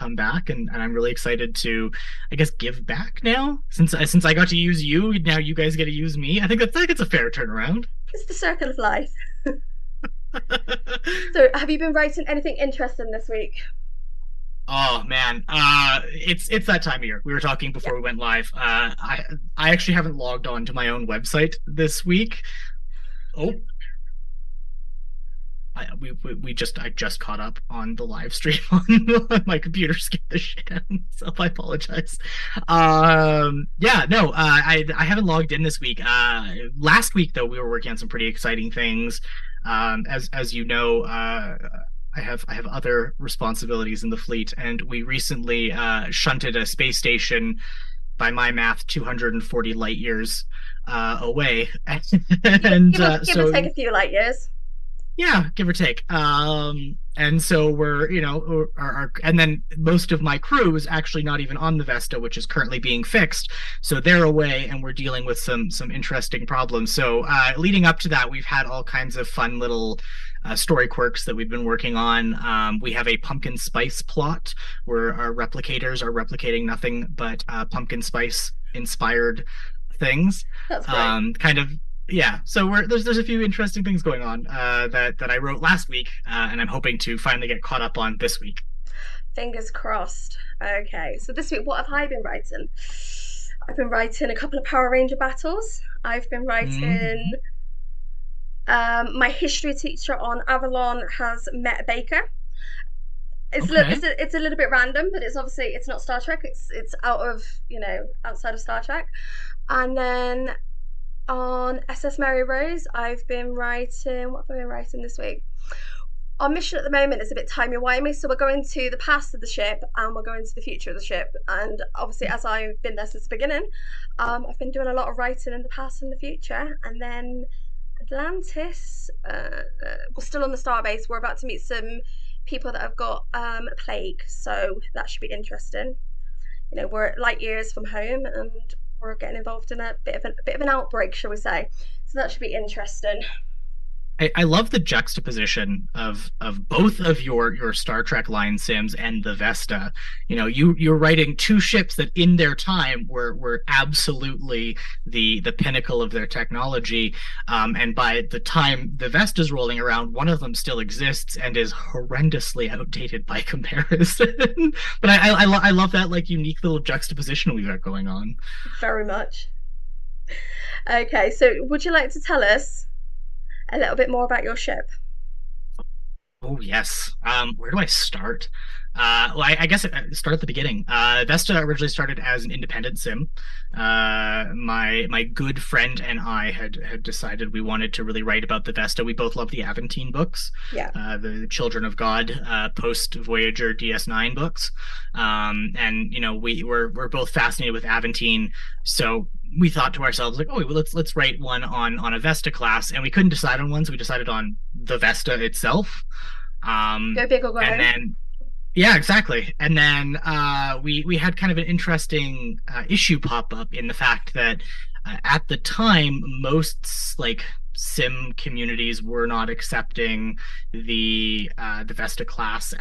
come back, and I'm really excited to, I guess, give back now since I got to use you. Now you guys get to use me. I think it's a fair turnaround. It's the circle of life. So, have you been writing anything interesting this week? Oh man, it's that time of year. We were talking Yeah. before we went live. I actually haven't logged on to my own website this week. Oh, I just caught up on the live stream on my computer. Skipped the shit out of myself. I apologize. Yeah, no, I haven't logged in this week. Last week though, we were working on some pretty exciting things. As you know, I have other responsibilities in the fleet, and we recently shunted a space station, by my math, 240 light years away, and Give or so take a few light years. yeah, give or take. And so we're, and then most of my crew is actually not even on the Vesta, which is currently being fixed. So they're away, and we're dealing with some interesting problems. So leading up to that, we've had all kinds of fun little story quirks that we've been working on. We have a pumpkin spice plot where our replicators are replicating nothing but pumpkin spice inspired things. That's great. Kind of, yeah. So there's a few interesting things going on that I wrote last week, and I'm hoping to finally get caught up on this week. Fingers crossed. Okay, so this week, what have I been writing? I've been writing a couple of Power Ranger battles. I've been writing. Mm, My history teacher on Avalon has met a baker. okay. It's a little bit random, but it's not Star Trek. It's out of outside of Star Trek. And then on SS Mary Rose, I've been writing. What have I been writing this week? Our mission at the moment is a bit timey-wimey, so we're going to the past of the ship and we're going to the future of the ship. And obviously, as I've been there since the beginning, I've been doing a lot of writing in the past and the future. And then Atlantis, we're still on the starbase. We're about to meet some people that have got a plague, so that should be interesting. We're at light years from home, and we're getting involved in a bit of an outbreak, shall we say? So that should be interesting. I love the juxtaposition of both of your Star Trek line sims and the Vesta. You're writing two ships that in their time were absolutely the pinnacle of their technology. And by the time the Vesta's rolling around, one of them still exists and is horrendously outdated by comparison. But I love that like unique little juxtaposition we've got going on. Very much. Okay, so would you like to tell us a little bit more about your ship? Oh yes. Where do I start? Well, I guess start at the beginning. Vesta originally started as an independent sim. My good friend and I had decided we wanted to really write about the Vesta. We both love the Aventine books, Yeah. the Children of God, post Voyager DS9 books. And we're both fascinated with Aventine, so we thought to ourselves like, oh, well, let's write one on a Vesta class, and we couldn't decide on one, so we decided on the Vesta itself. Go big or go And home. then yeah, exactly. And then we had kind of an interesting issue pop up in the fact that at the time most like sim communities were not accepting the Vesta class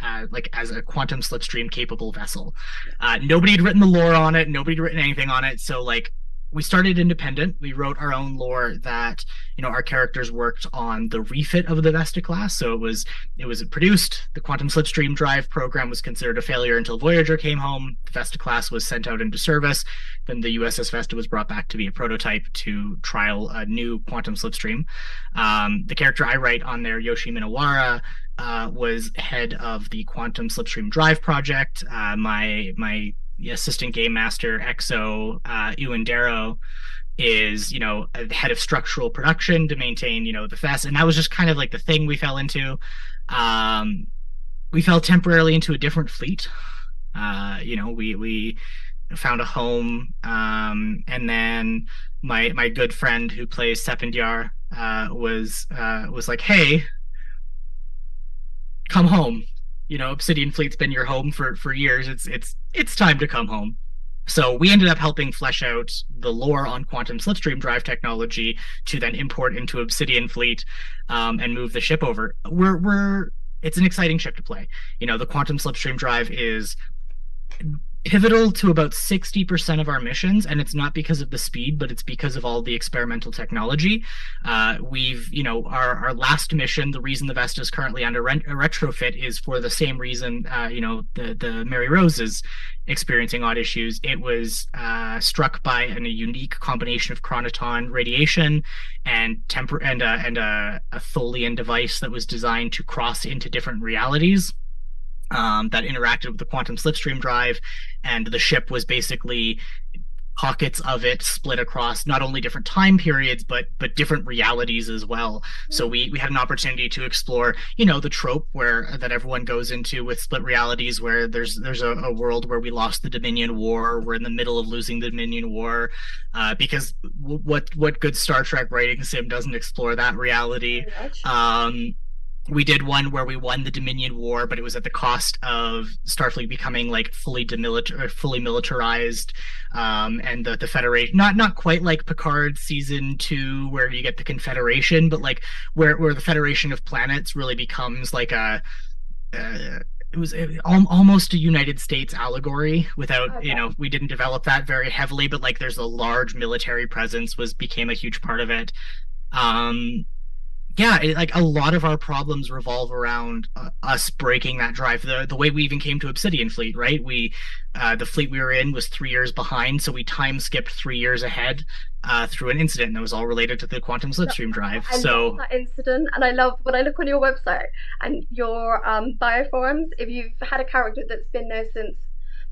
as a quantum slipstream capable vessel. Nobody had written the lore on it. Nobody had written anything on it. So like we started independent. We wrote our own lore that our characters worked on the refit of the Vesta class. So it was produced. The quantum slipstream drive program was considered a failure until Voyager came home. The Vesta class was sent out into service. Then the USS Vesta was brought back to be a prototype to trial a new quantum slipstream. The character I write on there, Yoshi Minawara, was head of the quantum slipstream drive project. My assistant game master Exo Uendero is a head of structural production to maintain the fest, and that was just kind of like the thing we fell into. We fell temporarily into a different fleet. We found a home, and then my good friend who plays Sependyar was like, hey, come home. Obsidian Fleet's been your home for years. It's time to come home. So we ended up helping flesh out the lore on quantum slipstream drive technology to then import into Obsidian Fleet, and move the ship over. We're It's an exciting ship to play. The quantum slipstream drive is Pivotal to about 60% of our missions, and it's not because of the speed, but it's because of all the experimental technology. Our last mission, the reason the Vesta is currently under a retrofit is for the same reason, the Mary Rose is experiencing odd issues. It was struck by a unique combination of chronoton radiation and a Tholian device that was designed to cross into different realities that interacted with the quantum slipstream drive, and the ship was basically pockets of it split across not only different time periods but different realities as well. So we had an opportunity to explore, the trope where that everyone goes into with split realities, where there's a world where we lost the Dominion War, we're in the middle of losing the Dominion War, because what good Star Trek writing sim doesn't explore that reality? Very much. We did one where we won the Dominion War, but it was at the cost of Starfleet becoming like fully militarized, and the Federation, not quite like Picard season 2, where you get the Confederation, but like where the Federation of Planets really becomes like it was almost a United States allegory without, Okay. we didn't develop that very heavily, but like there's a large military presence became a huge part of it. Um, yeah, like a lot of our problems revolve around us breaking that drive. The way we even came to Obsidian Fleet, right? The fleet we were in was 3 years behind, so we time skipped 3 years ahead through an incident that was all related to the quantum No, slipstream drive. I love So that incident, and I love when I look on your website and your bio forums. If you've had a character that's been there since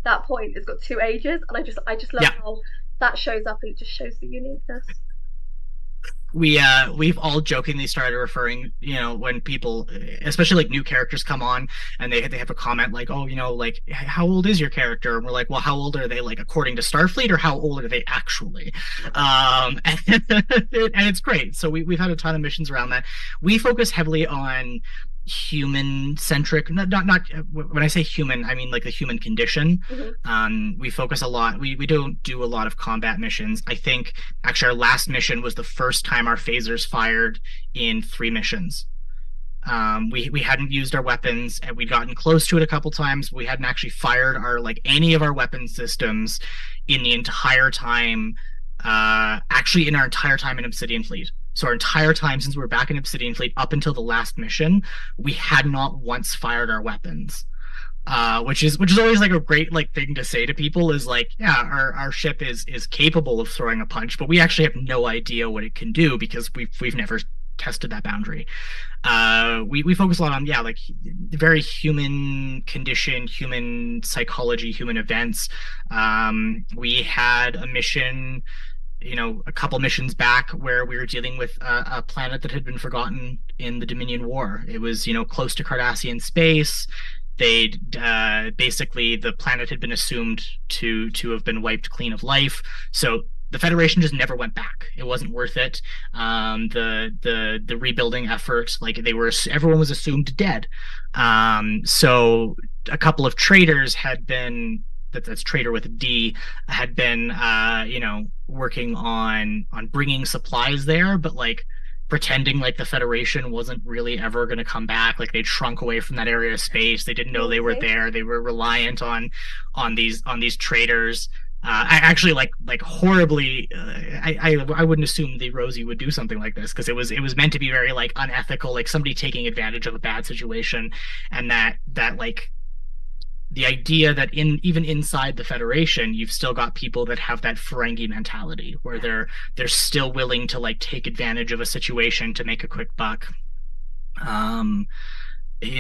that point, it's got two ages, and I just love yeah, how that shows up, and it just shows the uniqueness. we've all jokingly started referring, when people, especially like new characters come on and they have a comment like, oh, like how old is your character? And we're like, well, how old are they, like according to Starfleet, or how old are they actually? And it's great. So we've had a ton of missions around that. We focus heavily on human centric, not when I say human, I mean like the human condition. Hmm. We focus a lot, we don't do a lot of combat missions. I think actually our last mission was the first time our phasers fired in 3 missions. We hadn't used our weapons, and we'd gotten close to it a couple times. We hadn't actually fired our like any of our weapon systems in the entire time, actually in our entire time in Obsidian Fleet. So our entire time since we were back in Obsidian Fleet up until the last mission, we had not once fired our weapons. Which is always like a great like thing to say to people, is like, yeah, our ship is capable of throwing a punch, but we actually have no idea what it can do because we've never tested that boundary. We focus a lot on, yeah, like very human condition, human psychology, human events. We had a mission, a couple missions back, where we were dealing with a planet that had been forgotten in the Dominion War. It was, close to Cardassian space. They'd basically, the planet had been assumed to have been wiped clean of life. So the Federation just never went back. It wasn't worth it. The rebuilding effort, like everyone was assumed dead. So a couple of traders had been, that's trader with a D, had been working on bringing supplies there, but like pretending like the Federation wasn't really ever going to come back. Like they'd shrunk away from that area of space. They didn't know they were Naughty. there. They were reliant on these traders. I actually like horribly. I wouldn't assume the Rosie would do something like this, because it was meant to be very like unethical, like somebody taking advantage of a bad situation, and that like the idea that even inside the Federation, you've still got people that have that Ferengi mentality, where Yeah. they're still willing to like take advantage of a situation to make a quick buck. Um,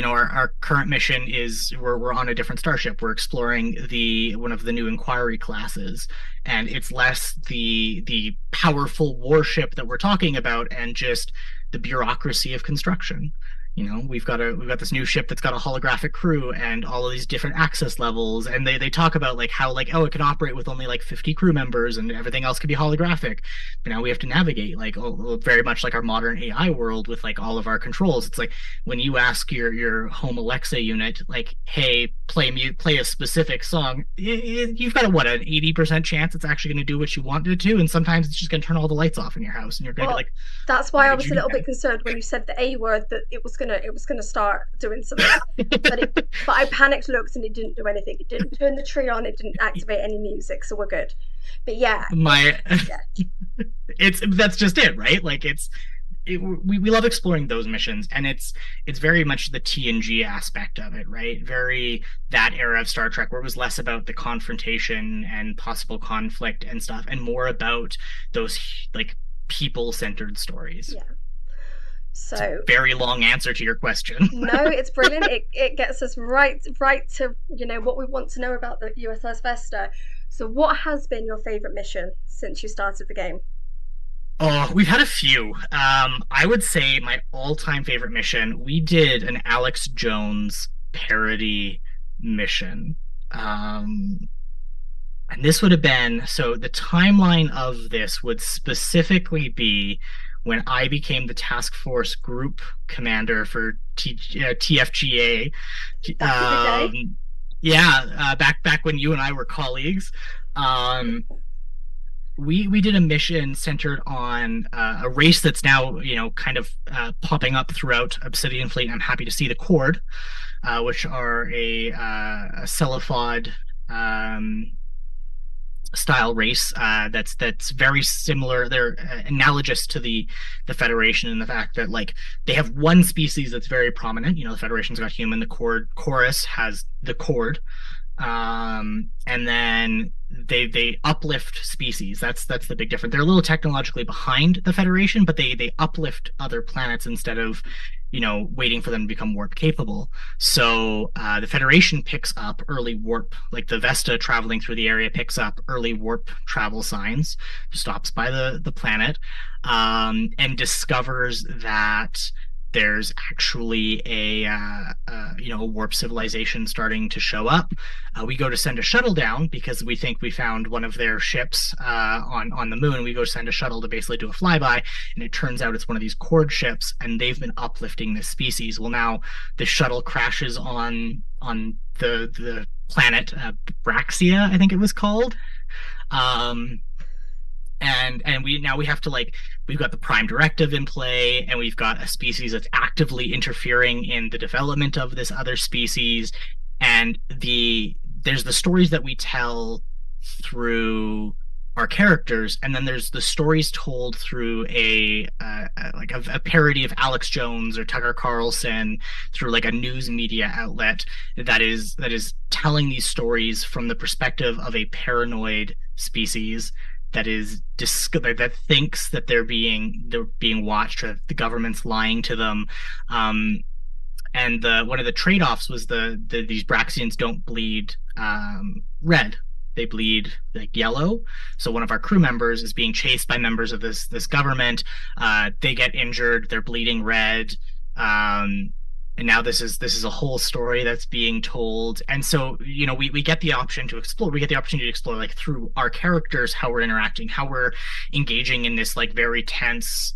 our current mission is we're on a different starship. We're exploring the one of the new Inquiry classes, and it's less the powerful warship that we're talking about, and just the bureaucracy of construction. We've got this new ship that's got a holographic crew and all of these different access levels, and they talk about like how, like, oh, it can operate with only like 50 crew members and everything else can be holographic. But now we have to navigate like, very much like our modern AI world with like all of our controls. It's like when you ask your home Alexa unit, like, hey, play a specific song, you've got an 80% chance it's actually going to do what you want it to, and sometimes it's just going to turn all the lights off in your house, and you're going to be Well, like, that's why why I did was you a do little that? bit concerned when you said the A word, that it was going it was gonna start doing something, but I panicked, looked, and it didn't do anything. It didn't turn the tree on. It didn't activate any music, so we're good. But yeah, My yeah, it's that's just it, right? Like we love exploring those missions, and it's very much the TNG aspect of it, right? Very that era of Star Trek where it was less about the confrontation and possible conflict and stuff, and more about those like people-centered stories. yeah. It's a So very long answer to your question. no, it's brilliant. It gets us right to what we want to know about the USS Vesta. So what has been your favorite mission since you started the game? Oh, we've had a few. I would say my all-time favorite mission, we did an Alex Jones parody mission. Um, and this would have been, so the timeline of this would specifically be when I became the task force group commander for TFGA. Back in the day. Yeah, back when you and I were colleagues. Um, we did a mission centered on a race that's now kind of popping up throughout Obsidian Fleet. I'm happy to see the Cord, which are a Cephalod style race that's very similar. They're analogous to the Federation in the fact that like they have one species that's very prominent. The Federation's got human. The Cord Chorus has the Cord, and then they uplift species. That's the big difference. They're a little technologically behind the Federation, but they uplift other planets instead of waiting for them to become warp capable. So the Federation picks up early warp, like the Vesta traveling through the area picks up early warp travel signs, stops by the planet, and discovers that there's actually a warp civilization starting to show up. We go to send a shuttle down because we think we found one of their ships on the moon. We go send a shuttle to basically do a flyby, and it turns out it's one of these Cord ships, and they've been uplifting this species. Well, now the shuttle crashes on the planet Braxia, I think it was called. Um, and we have to we've got the prime directive in play, and we've got a species that's actively interfering in the development of this other species, and there's the stories that we tell through our characters, and then there's the stories told through a parody of Alex Jones or Tucker Carlson through like a news media outlet that is telling these stories from the perspective of a paranoid species that thinks that they're being watched, or the government's lying to them. And one of the trade-offs was these Braxians don't bleed red. They bleed like yellow. So one of our crew members is being chased by members of this government. They get injured. They're bleeding red. And now this is a whole story that's being told. And so we get the option to explore. We get the opportunity to explore like through our characters how we're interacting, how we're engaging in this like very tense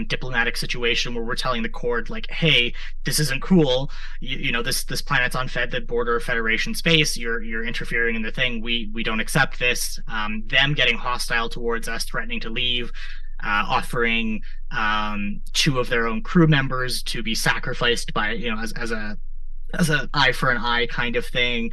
diplomatic situation where we're telling the Cord like, hey, this isn't cool. This planet's on the border of Federation space. You're interfering in the thing. We don't accept this. Them getting hostile towards us, threatening to leave. Offering two of their own crew members to be sacrificed by as an eye for an eye kind of thing.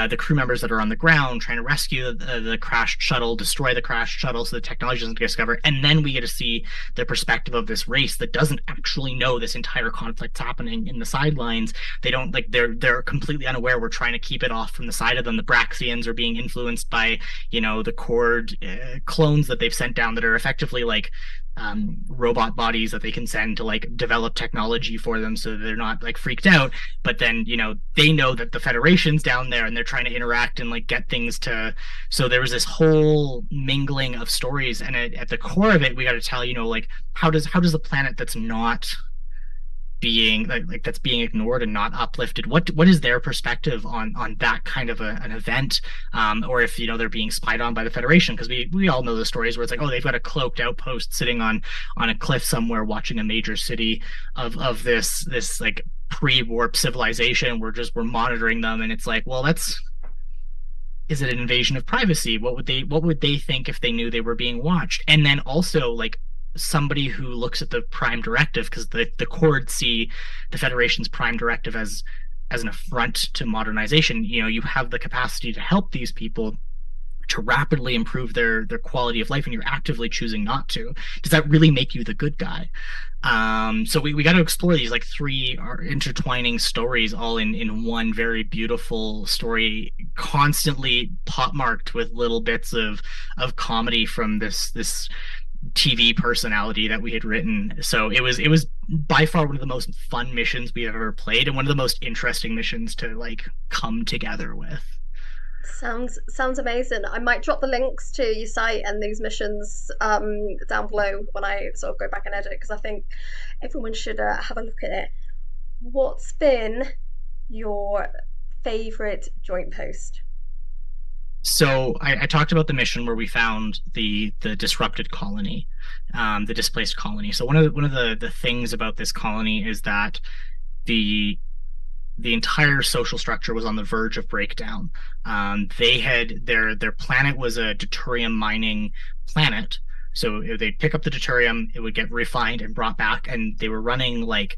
The crew members that are on the ground trying to rescue the crashed shuttle, destroy the crashed shuttle so the technology doesn't get discovered. And then we get to see the perspective of this race that doesn't actually know this entire conflict's happening in the sidelines. They don't they're completely unaware. We're trying to keep it off from the side of them. The Braxians are being influenced by the Cord clones that they've sent down that are effectively like robot bodies that they can send to like develop technology for them so they're not like freaked out. But then they know that the Federation's down there and they're trying to interact and like get things to. So there was this whole mingling of stories, and at the core of it we got to tell like how does the planet that's not being like that's being ignored and not uplifted, what is their perspective on that kind of an event, or if they're being spied on by the Federation, because we all know the stories where it's like, oh, they've got a cloaked outpost sitting on a cliff somewhere watching a major city of this like pre-warp civilization. We're monitoring them, and it's like, well, is it an invasion of privacy? What would they think if they knew they were being watched? And then also like somebody who looks at the Prime Directive, because the Court see the Federation's Prime Directive as an affront to modernization. You know, you have the capacity to help these people to rapidly improve their quality of life, and you're actively choosing not to. Does that really make you the good guy? So we got to explore these like three intertwining stories all in one very beautiful story, constantly pot marked with little bits of comedy from this TV personality that we had written. So it was by far one of the most fun missions we've ever played, and one of the most interesting missions to like come together with. Sounds amazing. I might drop the links to your site and these missions down below when I sort of go back and edit, because I think everyone should have a look at it. What's been your favorite joint post? So I talked about the mission where we found the disrupted colony, the displaced colony. So one of the things about this colony is that the the entire social structure was on the verge of breakdown. They had their planet was a deuterium mining planet. So they'd pick up the deuterium, it would get refined and brought back, and they were running like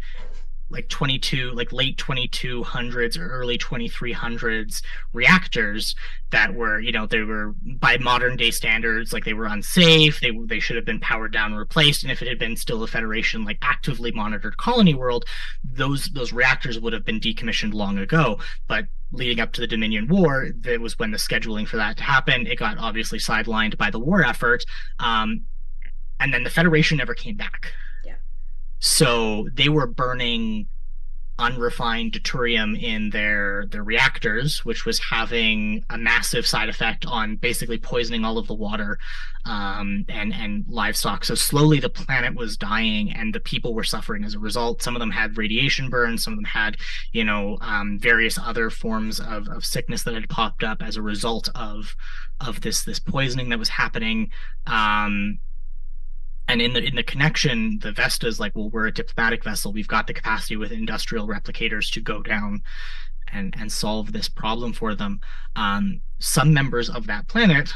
22 like late 2200s or early 2300s reactors that were, you know, they were by modern day standards, like they were unsafe, they should have been powered down and replaced, and if it had been still a Federation like actively monitored colony world, those reactors would have been decommissioned long ago. But leading up to the Dominion War, that was when the scheduling for that to happen. It got obviously sidelined by the war effort, and then the Federation never came back. Yeah. So they were burning unrefined deuterium in their reactors, which was having a massive side effect on basically poisoning all of the water, and livestock. So slowly the planet was dying, and the people were suffering as a result. Some of them had radiation burns, some of them had, you know, various other forms of sickness that had popped up as a result of this poisoning that was happening. And in the connection, the Vesta's like, well, we're a diplomatic vessel. We've got the capacity with industrial replicators to go down and solve this problem for them. Some members of that planet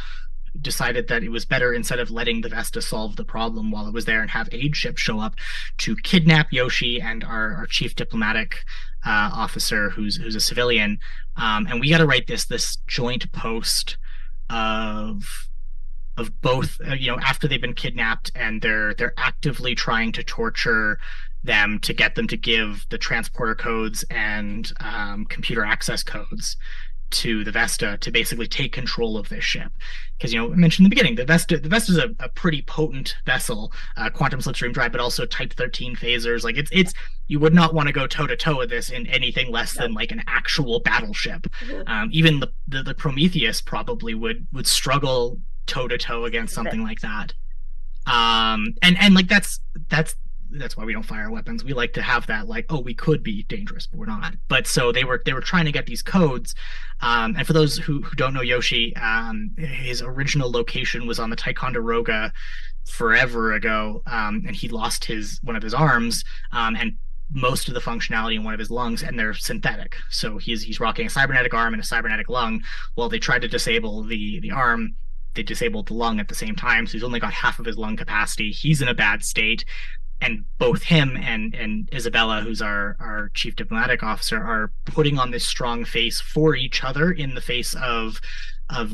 decided that it was better, instead of letting the Vesta solve the problem while it was there and have aid ships show up, to kidnap Yoshi and our chief diplomatic officer, who's a civilian. And we got to write this joint post of both, you know, after they've been kidnapped and they're actively trying to torture them to get them to give the transporter codes and computer access codes to the Vesta to basically take control of this ship. Because, you know, I mentioned in the beginning, the Vesta is a pretty potent vessel, quantum slipstream drive, but also Type 13 phasers. Like it's you would not want to go toe to toe with this in anything less than like an actual battleship. Even the Prometheus probably would struggle toe to toe against something like that. And like that's why we don't fire weapons. We like to have that, like, oh, we could be dangerous, but we're not. But so they were trying to get these codes. And for those who don't know Yoshi, his original location was on the Ticonderoga forever ago, and he lost one of his arms, and most of the functionality in one of his lungs, and they're synthetic. So he's rocking a cybernetic arm and a cybernetic lung. Well, they tried to disable the arm. They disabled the lung at the same time, so he's only got half of his lung capacity. He's in a bad state, and both him and Isabella, who's our chief diplomatic officer, are putting on this strong face for each other in the face of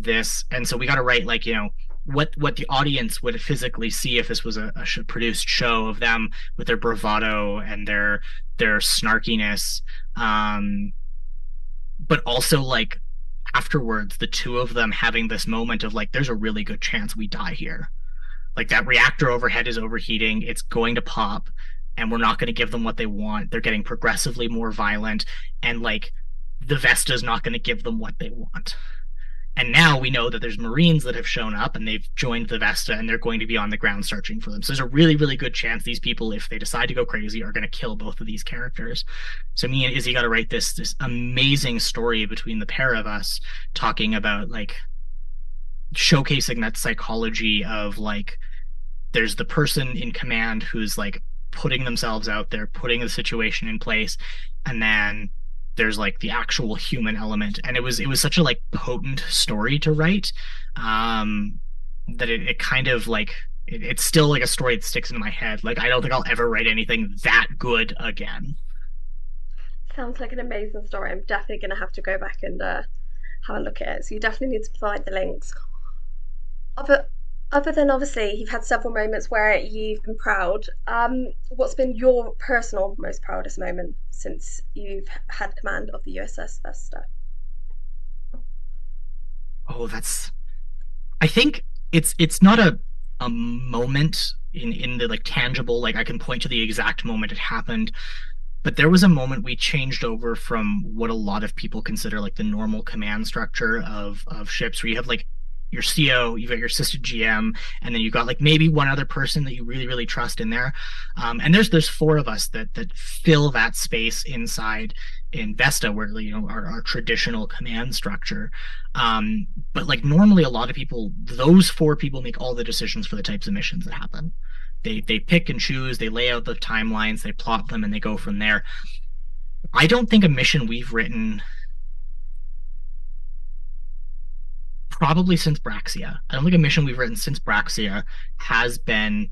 this. And so we got to write, like, you know, what the audience would physically see if this was a produced show of them with their bravado and their snarkiness, but also like afterwards the two of them having this moment of like, there's a really good chance we die here. Like, that reactor overhead is overheating, it's going to pop, and we're not going to give them what they want. They're getting progressively more violent, and like the Vesta's not going to give them what they want. And now we know that there's Marines that have shown up and they've joined the Vesta, and they're going to be on the ground searching for them. So there's a really, really good chance these people, if they decide to go crazy, are going to kill both of these characters. So me and Izzy got to write this amazing story between the pair of us, talking about like showcasing that psychology of like, there's the person in command who's like putting themselves out there, putting the situation in place, and then there's like the actual human element. And it was such a like potent story to write, that it kind of like it's still like a story that sticks into my head. Like I don't think I'll ever write anything that good again. Sounds like an amazing story. I'm definitely going to have to go back and have a look at it. So you definitely need to provide the links. Other other than obviously you've had several moments where you've been proud, what's been your personal most proudest moment since you've had command of the USS Vesta? Oh, that's I think it's not a moment in the like tangible, like I can point to the exact moment it happened, but there was a moment we changed over from what a lot of people consider like the normal command structure of ships, where you have like your CO, you've got your assistant GM, and then you've got like maybe one other person that you really, really trust in there. And there's four of us that fill that space inside in Vesta, where you know our traditional command structure. But like normally a lot of people, those four people make all the decisions for the types of missions that happen. They pick and choose, they lay out the timelines, they plot them, and they go from there. I don't think a mission we've written probably since Braxia. I don't think a mission we've written since Braxia has been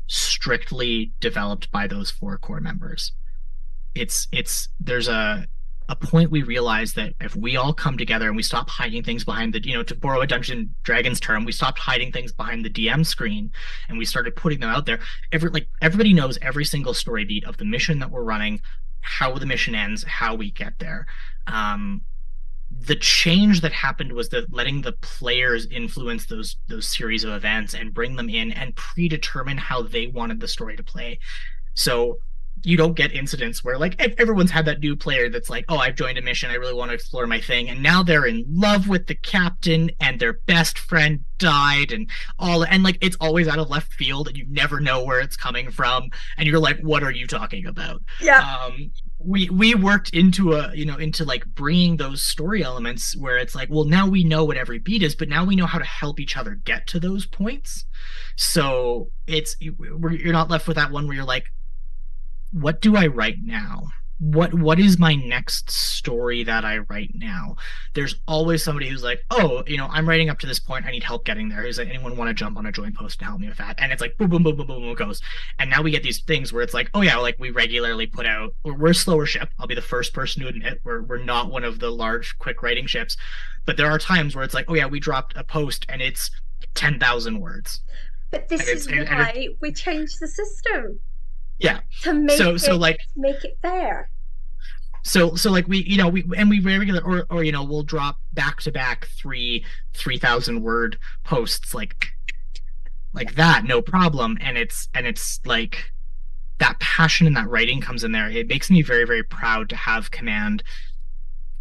strictly developed by those four core members. It's there's a point we realize that if we all come together and we stop hiding things behind the, you know, to borrow a Dungeons and Dragons term, we stopped hiding things behind the DM screen and we started putting them out there. Everybody knows every single story beat of the mission that we're running, how the mission ends, how we get there. The change that happened was that letting the players influence those series of events and bring them in and predetermine how they wanted the story to play. So you don't get incidents where like everyone's had that new player that's like, oh, I've joined a mission, I really want to explore my thing, and now they're in love with the captain and their best friend died and all, and like it's always out of left field and you never know where it's coming from and you're like, what are you talking about? Yeah, We worked into a, you know, into like bringing those story elements where it's like, well, now we know what every beat is, but now we know how to help each other get to those points. So you're not left with that one where you're like, what do I write now? What is my next story that I write now? There's always somebody who's like, oh, you know, I'm writing up to this point. I need help getting there. Who's like, anyone want to jump on a join post and help me with that? And it's like boom, boom, boom, boom, boom, boom, it goes. And now we get these things where it's like, oh yeah, like we regularly put out. We're a slower ship. I'll be the first person to admit we're not one of the large, quick writing ships. But there are times where it's like, oh yeah, we dropped a post and it's 10,000 words. but And this it's is and it, why we changed the system yeah. to So like make it fair. so like we, you know, we regular, or you know, we'll drop back to back 3,000 word posts like that, no problem. And it's like that passion and that writing comes in there. It makes me very, very proud to have command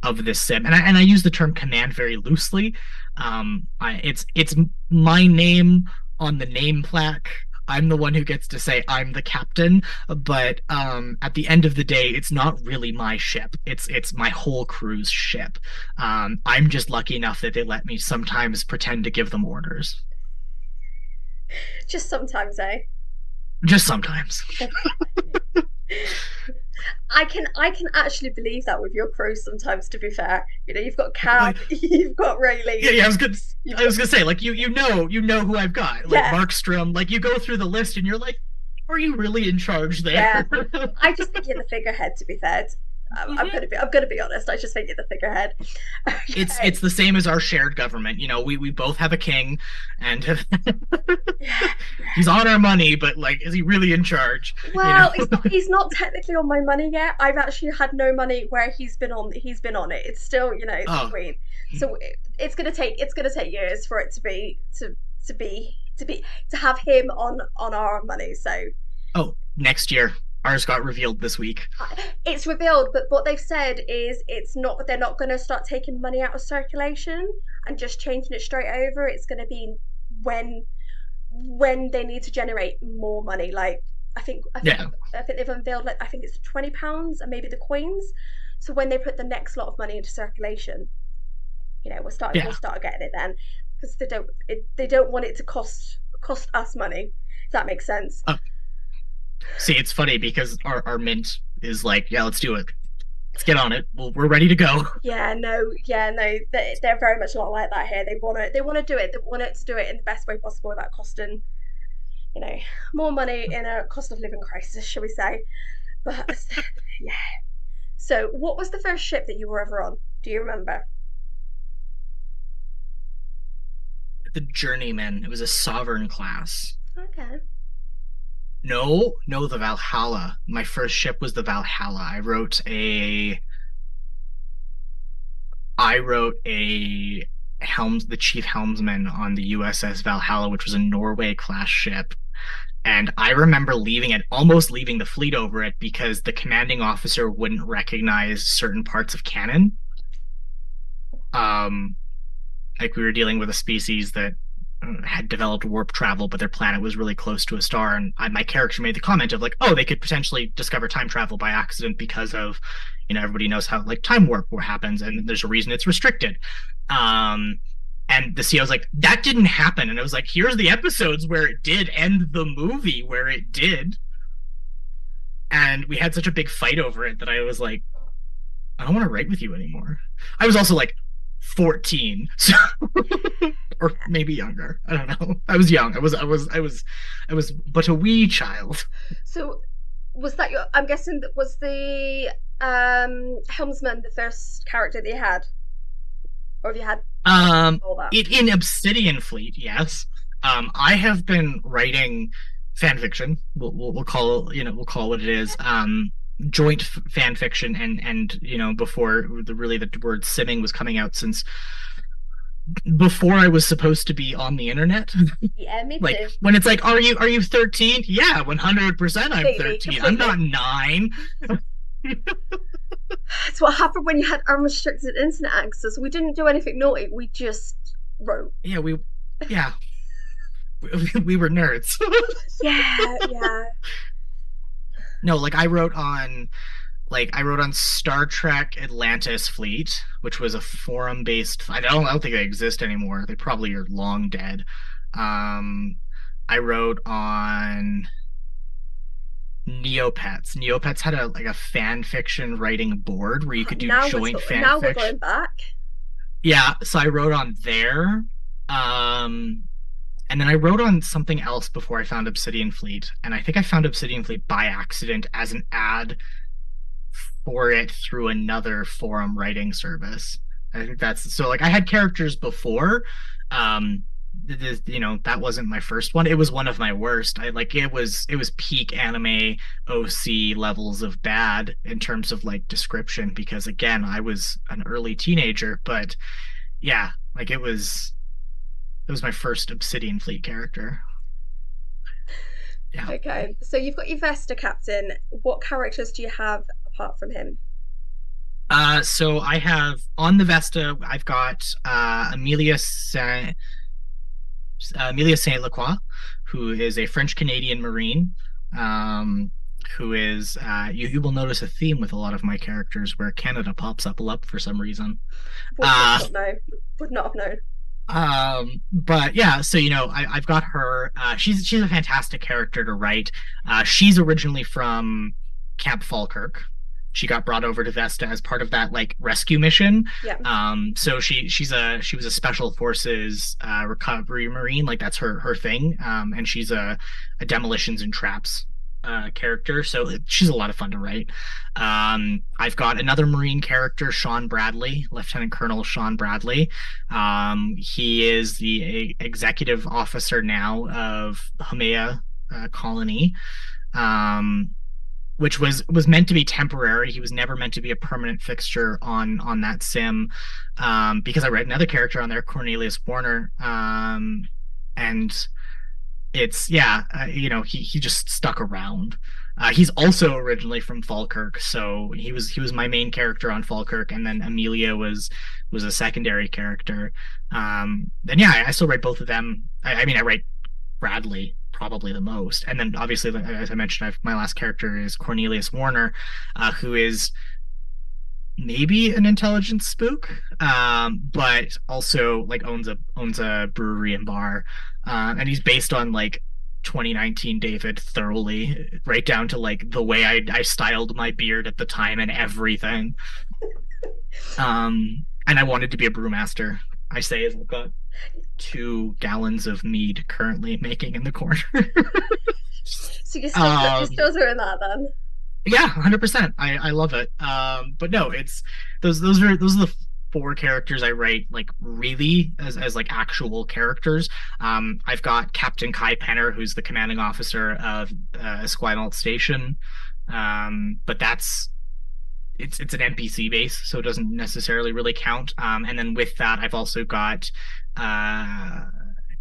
of this sim. And I use the term command very loosely. It's my name on the name plaque. I'm the one who gets to say I'm the captain, but at the end of the day, it's not really my ship. It's my whole crew's ship. I'm just lucky enough that they let me sometimes pretend to give them orders. Just sometimes, eh? Just sometimes. I can actually believe that with your crew sometimes. To be fair, you know, you've got Cam, Like, you've got Rayleigh, yeah, I was good. you've I got was gonna say, like you know who I've got, like yeah, Markstrom. Like you go through the list and you're like, are you really in charge yeah. there? I just think you're the figurehead. To be fair, Mhm. I'm gonna be honest. I just think you're the figurehead. Okay. It's the same as our shared government. You know, we both have a king, and Yeah. he's on our money, but like, is he really in charge? You know? Well, he's not technically on my money yet. I've actually had no money where he's been on it. It's still, you know, it's the Oh, Queen. So it's gonna take years for it to have him on our money. So oh, next year. Ours got revealed this week. it's revealed, but what they've said is they're not going to start taking money out of circulation and just changing it straight over. It's going to be when when they need to generate more money. Like I think I think Yeah, I think they've unveiled, like, I think it's £20 and maybe the coins. So when they put the next lot of money into circulation, you know, we'll yeah. start getting it then, because they don't want it to cost us money. If that makes sense. Uh, See, it's funny because our mint is like, yeah, let's do it. Let's get on it. We're ready to go. Yeah, no, they're very much not like that here. They want to do it. They want it to do it in the best way possible without costing. you know, more money in a cost of living crisis, shall we say? But yeah. So, what was the first ship that you were ever on? Do you remember? The Journeyman. It was a Sovereign class. Okay. No, the Valhalla. My first ship was the Valhalla. I wrote a the chief helmsman on the USS Valhalla, which was a Norway class ship. And I remember almost leaving the fleet over it because the commanding officer wouldn't recognize certain parts of canon. Um, like we were dealing with a species that had developed warp travel, but their planet was really close to a star. And my character made the comment of like, oh, they could potentially discover time travel by accident because of, everybody knows how like time warp happens, and there's a reason it's restricted. Um, and the CEO was like, that didn't happen. And it was like, here's the episodes where it did, and the movie where it did. And we had such a big fight over it that I was like, I don't want to write with you anymore. I was also like 14, so or maybe younger. I don't know. I was young. I was but a wee child. So, was that your? I'm guessing that was the helmsman the first character that you had, or have you had all that? In Obsidian Fleet, yes. I have been writing fan fiction. We'll call we'll call it what it is. Joint fan fiction, and before the word simming was coming out, since before I was supposed to be on the internet. Yeah, me Like too. when it's like, are you 13? Yeah, 100% I'm Completely, 13. I'm completely. not 9. It's what happened when you had unrestricted internet access. We didn't do anything naughty. We just wrote. Yeah, yeah, we were nerds. Yeah, yeah. No, I wrote on Star Trek Atlantis Fleet, which was a forum based. I don't think they exist anymore. They probably are long dead. Um, I wrote on Neopets. Neopets had a fan fiction writing board where you could do joint fan Now we're fiction. going back. Yeah, so I wrote on there. Um, and then I wrote on something else before I found Obsidian Fleet, and I think I found Obsidian Fleet by accident as an ad for it through another forum writing service. I think that's so like I had characters before. Um that wasn't my first one. It was one of my worst. It was peak anime OC levels of bad in terms of like description, because again, I was an early teenager, but yeah, like it was my first Obsidian Fleet character. Yeah. Okay, so you've got your Vesta captain. What characters do you have apart from him? So I have on the Vesta, I've got Amelia Saint Lacroix, who is a French Canadian Marine. Who is you will notice a theme with a lot of my characters where Canada pops up a lot for some reason. Would Uh, not know. Would not have known. but yeah, so I've got her. She's a fantastic character to write. She's originally from Camp Falkirk. She got brought over to Vesta as part of that like rescue mission. Yeah. So she was a special forces recovery marine, like that's her thing. And she's a demolitions and traps character, so she's a lot of fun to write. I've got another Marine character, Sean Bradley, Lieutenant Colonel Sean Bradley. He is the executive officer now of Hamea Colony. Um, which was meant to be temporary. He was never meant to be a permanent fixture on that sim, because I read another character on there, Cornelius Warner, and it's yeah, he just stuck around. He's also originally from Falkirk, so he was my main character on Falkirk, and then Amelia was a secondary character. And yeah, I still write both of them. I mean, I write Bradley probably the most, and then obviously, as I mentioned, my last character is Cornelius Warner, who is maybe an intelligent spook, but also like owns a brewery and bar, and he's based on like 2019 David thoroughly, right down to like the way I styled my beard at the time and everything. And I wanted to be a brewmaster. I say as I've got 2 gallons of mead currently making in the corner. So you're um, still doing that then? yeah, 100%. I love it. But no, it's those are the 4 characters I write like really as like actual characters. I've got Captain Kai Penner, who's the commanding officer of Esquimalt Station. But it's an NPC base, so it doesn't necessarily really count. And then with that, I've also got uh,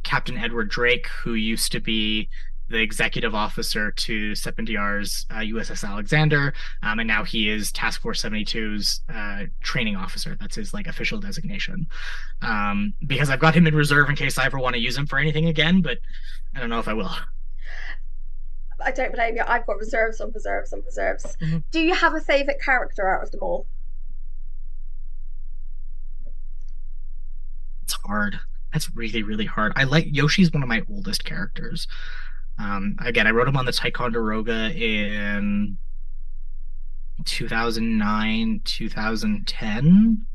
Captain Edward Drake, who used to be the executive officer to Sependiar's USS Alexander, and now he is Task Force 72's training officer. That's his like official designation. Because I've got him in reserve in case I ever want to use him for anything again, but I don't know if I will. I don't blame you. I've got reserves on reserves on reserves. Mhm. Do you have a favourite character out of them all? It's hard. That's really, really hard. I like Yoshi's one of my oldest characters. Again, I wrote him on the Ticonderoga in 2009, 2010,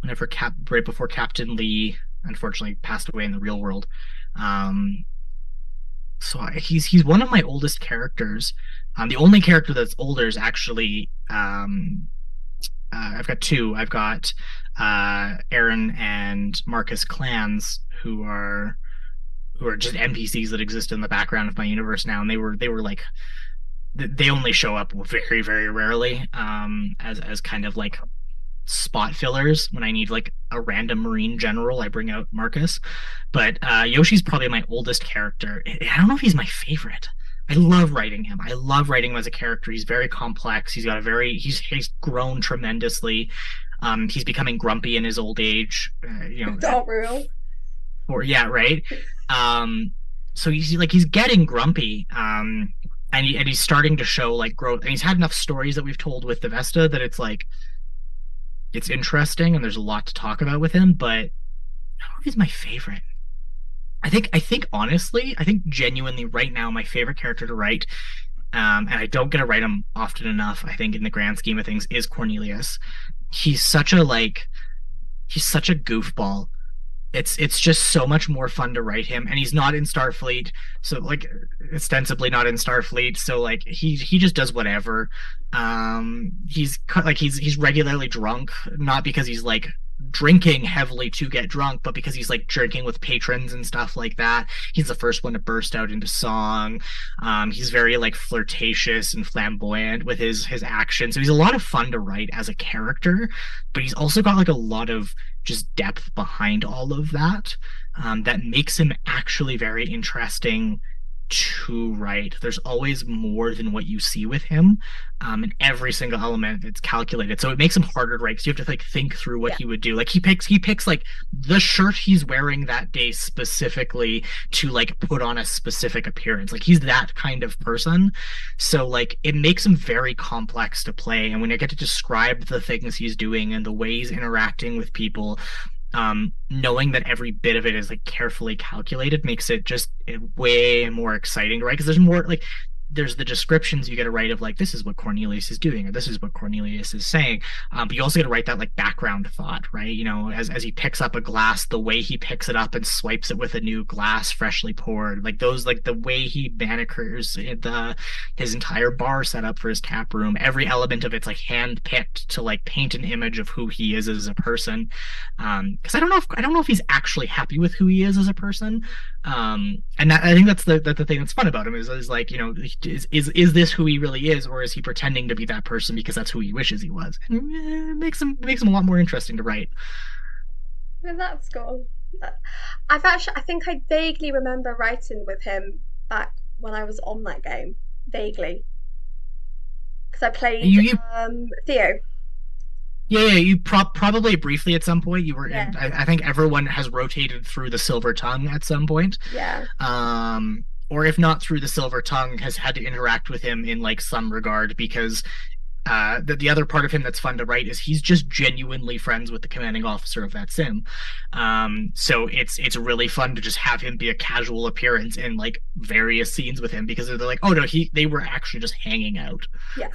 whenever right before Captain Lee unfortunately passed away in the real world. Um, he's one of my oldest characters. The only character that's older is actually I've got two. I've got Aaron and Marcus Clans, who are just NPCs that exist in the background of my universe now, and they were like they only show up very very rarely as kind of like spot fillers when I need like a random marine general. I bring out Marcus, but Yoshi's probably my oldest character. I don't know if he's my favorite. I love writing him. I love writing him as a character. He's very complex. He's grown tremendously. He's becoming grumpy in his old age. At Don't rule. or yeah, right. Um, so he's getting grumpy. And he's starting to show like growth. And he's had enough stories that we've told with the Vesta that it's like it's interesting and there's a lot to talk about with him. But I don't know if he's my favorite. I think honestly, I think genuinely right now my favorite character to write, and I don't get to write him often enough. I think in the grand scheme of things is Cornelius. He's such a like he's such a goofball. It's just so much more fun to write him, and he's not in Starfleet, so like ostensibly not in Starfleet, so like he just does whatever. He's regularly drunk, not because he's like drinking heavily to get drunk, but because he's like drinking with patrons and stuff like that. He's the first one to burst out into song. He's very like flirtatious and flamboyant with his actions, so he's a lot of fun to write as a character, but he's also got like a lot of just depth behind all of that, that makes him actually very interesting to write. There's always more than what you see with him, and every single element it's calculated, so it makes him harder to write because you have to like think through what Yeah. he would do. Like he picks like the shirt he's wearing that day specifically to like put on a specific appearance. Like he's that kind of person, so like it makes him very complex to play. And when I get to describe the things he's doing and the way he's interacting with people, knowing that every bit of it is like carefully calculated makes it just way more exciting to write, because there's the descriptions you get to write of like this is what Cornelius is doing or this is what Cornelius is saying, but you also get to write that like background thought, right? As he picks up a glass, the way he picks it up and swipes it with a new glass freshly poured, like those, like the way he manicures his entire bar setup for his tap room, every element of it's like hand picked to like paint an image of who he is as a person. Because I don't know if he's actually happy with who he is as a person. And I think that's the thing that's fun about him is like, is this who he really is, or is he pretending to be that person because that's who he wishes he was? And it makes him a lot more interesting to write. Well, that's cool. I think I vaguely remember writing with him back when I was on that game. Vaguely. Because I played You Theo. Yeah, you probably briefly at some point you were Yeah. in. I think everyone has rotated through the Silver Tongue at some point, Yeah. or if not through the Silver Tongue, has had to interact with him in like some regard, because the other part of him that's fun to write is he's just genuinely friends with the commanding officer of that sim. So it's really fun to just have him be a casual appearance in like various scenes with him, because they're like, oh no, they were actually just hanging out. Yeah.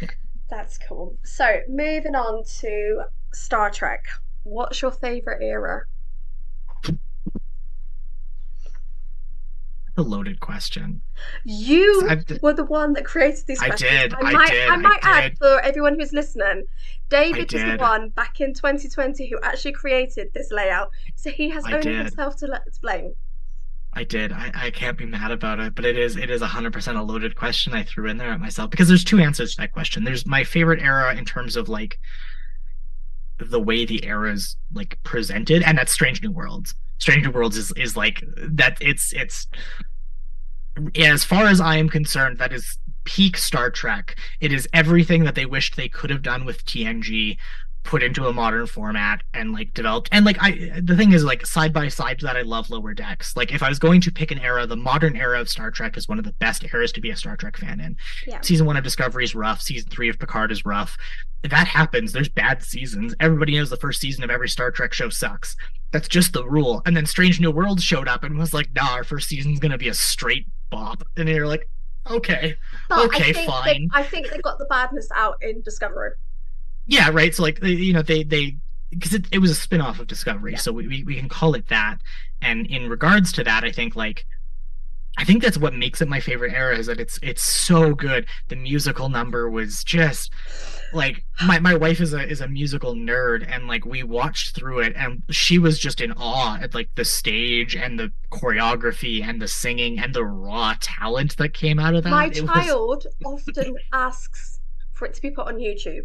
Yeah. That's cool. So moving on to Star Trek. What's your favorite era? A loaded question. You I, were the one that created these I questions. did, I I might did, I I might add did, for everyone who's listening, I David was the did, one back in 2020 who actually created this layout. So he has I only did. himself to blame. I did. I can't be mad about it, but it is 100% a loaded question I threw in there at myself because there's two answers to that question. There's my favorite era in terms of like the way the era is like presented, and that's Strange New Worlds. Strange New Worlds is like that. It's as far as I am concerned, that is peak Star Trek. It is everything that they wished they could have done with TNG, put into a modern format and like developed. And like the thing is, like side by side to that, I love Lower Decks. Like if I was going to pick an era, the modern era of Star Trek is one of the best eras to be a Star Trek fan in. Yeah. Season one of Discovery is rough. Season three of Picard is rough. That happens. There's bad seasons. Everybody knows the first season of every Star Trek show sucks. That's just the rule. And then Strange New Worlds showed up and was like, nah, our first season's gonna be a straight bop. And you're like, okay, But okay, fine. I think they got the badness out in Discovery. Yeah, right. So like they because it was a spin-off of Discovery, Yeah. so we can call it that. And in regards to that, I think that's what makes it my favorite era is that it's so good. The musical number was just like my wife is a musical nerd and like we watched through it and she was just in awe at like the stage and the choreography and the singing and the raw talent that came out of My that. It was child often asks for it to be put on YouTube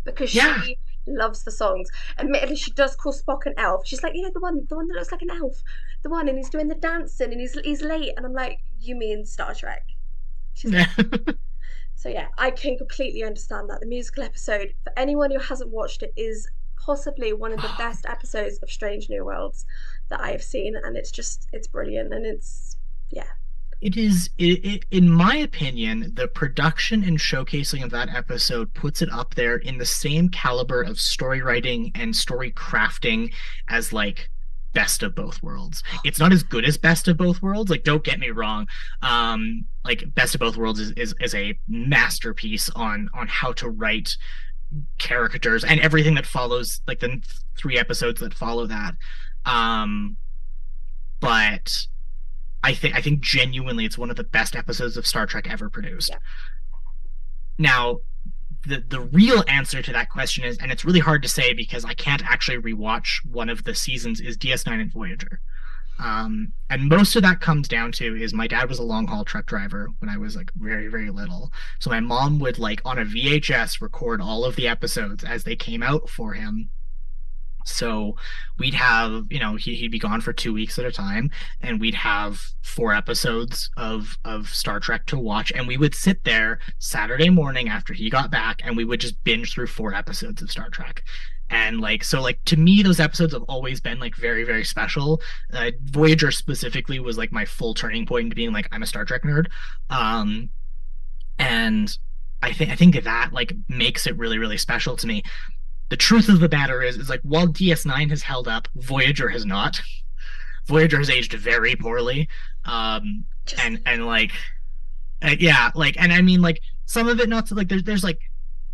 because yeah. she loves the songs. Admittedly, she does call Spock an elf. She's like, the one that looks like an elf, the one, and he's doing the dancing, and he's late, and I'm like, you mean Star Trek? She's like, so yeah, I can completely understand that. The musical episode, for anyone who hasn't watched it, is possibly one of the best episodes of Strange New Worlds that I have seen, and it's brilliant, and it's yeah. It is, in my opinion, the production and showcasing of that episode puts it up there in the same caliber of story writing and story crafting as like Best of Both Worlds. It's not as good as Best of Both Worlds. Like, don't get me wrong. Like Best of Both Worlds is a masterpiece on how to write characters and everything that follows, like the three episodes that follow that. Um, but I think genuinely it's one of the best episodes of Star Trek ever produced. Yeah. Now, the real answer to that question is, and it's really hard to say because I can't actually rewatch one of the seasons, is DS9 and Voyager. And most of that comes down to is my dad was a long haul truck driver when I was like very, very little. So my mom would like on a VHS record all of the episodes as they came out for him. So we'd have, he'd be gone for 2 weeks at a time, and we'd have four episodes of Star Trek to watch, and we would sit there Saturday morning after he got back, and we would just binge through four episodes of Star Trek. And like so, like to me, those episodes have always been like very, very special. Voyager specifically was like my full turning point into being like I'm a Star Trek nerd, and I think that like makes it really, really special to me. The truth of the matter is like while DS9 has held up, Voyager has not. Voyager has aged very poorly. Just And like yeah, like and I mean like some of it not to like there's like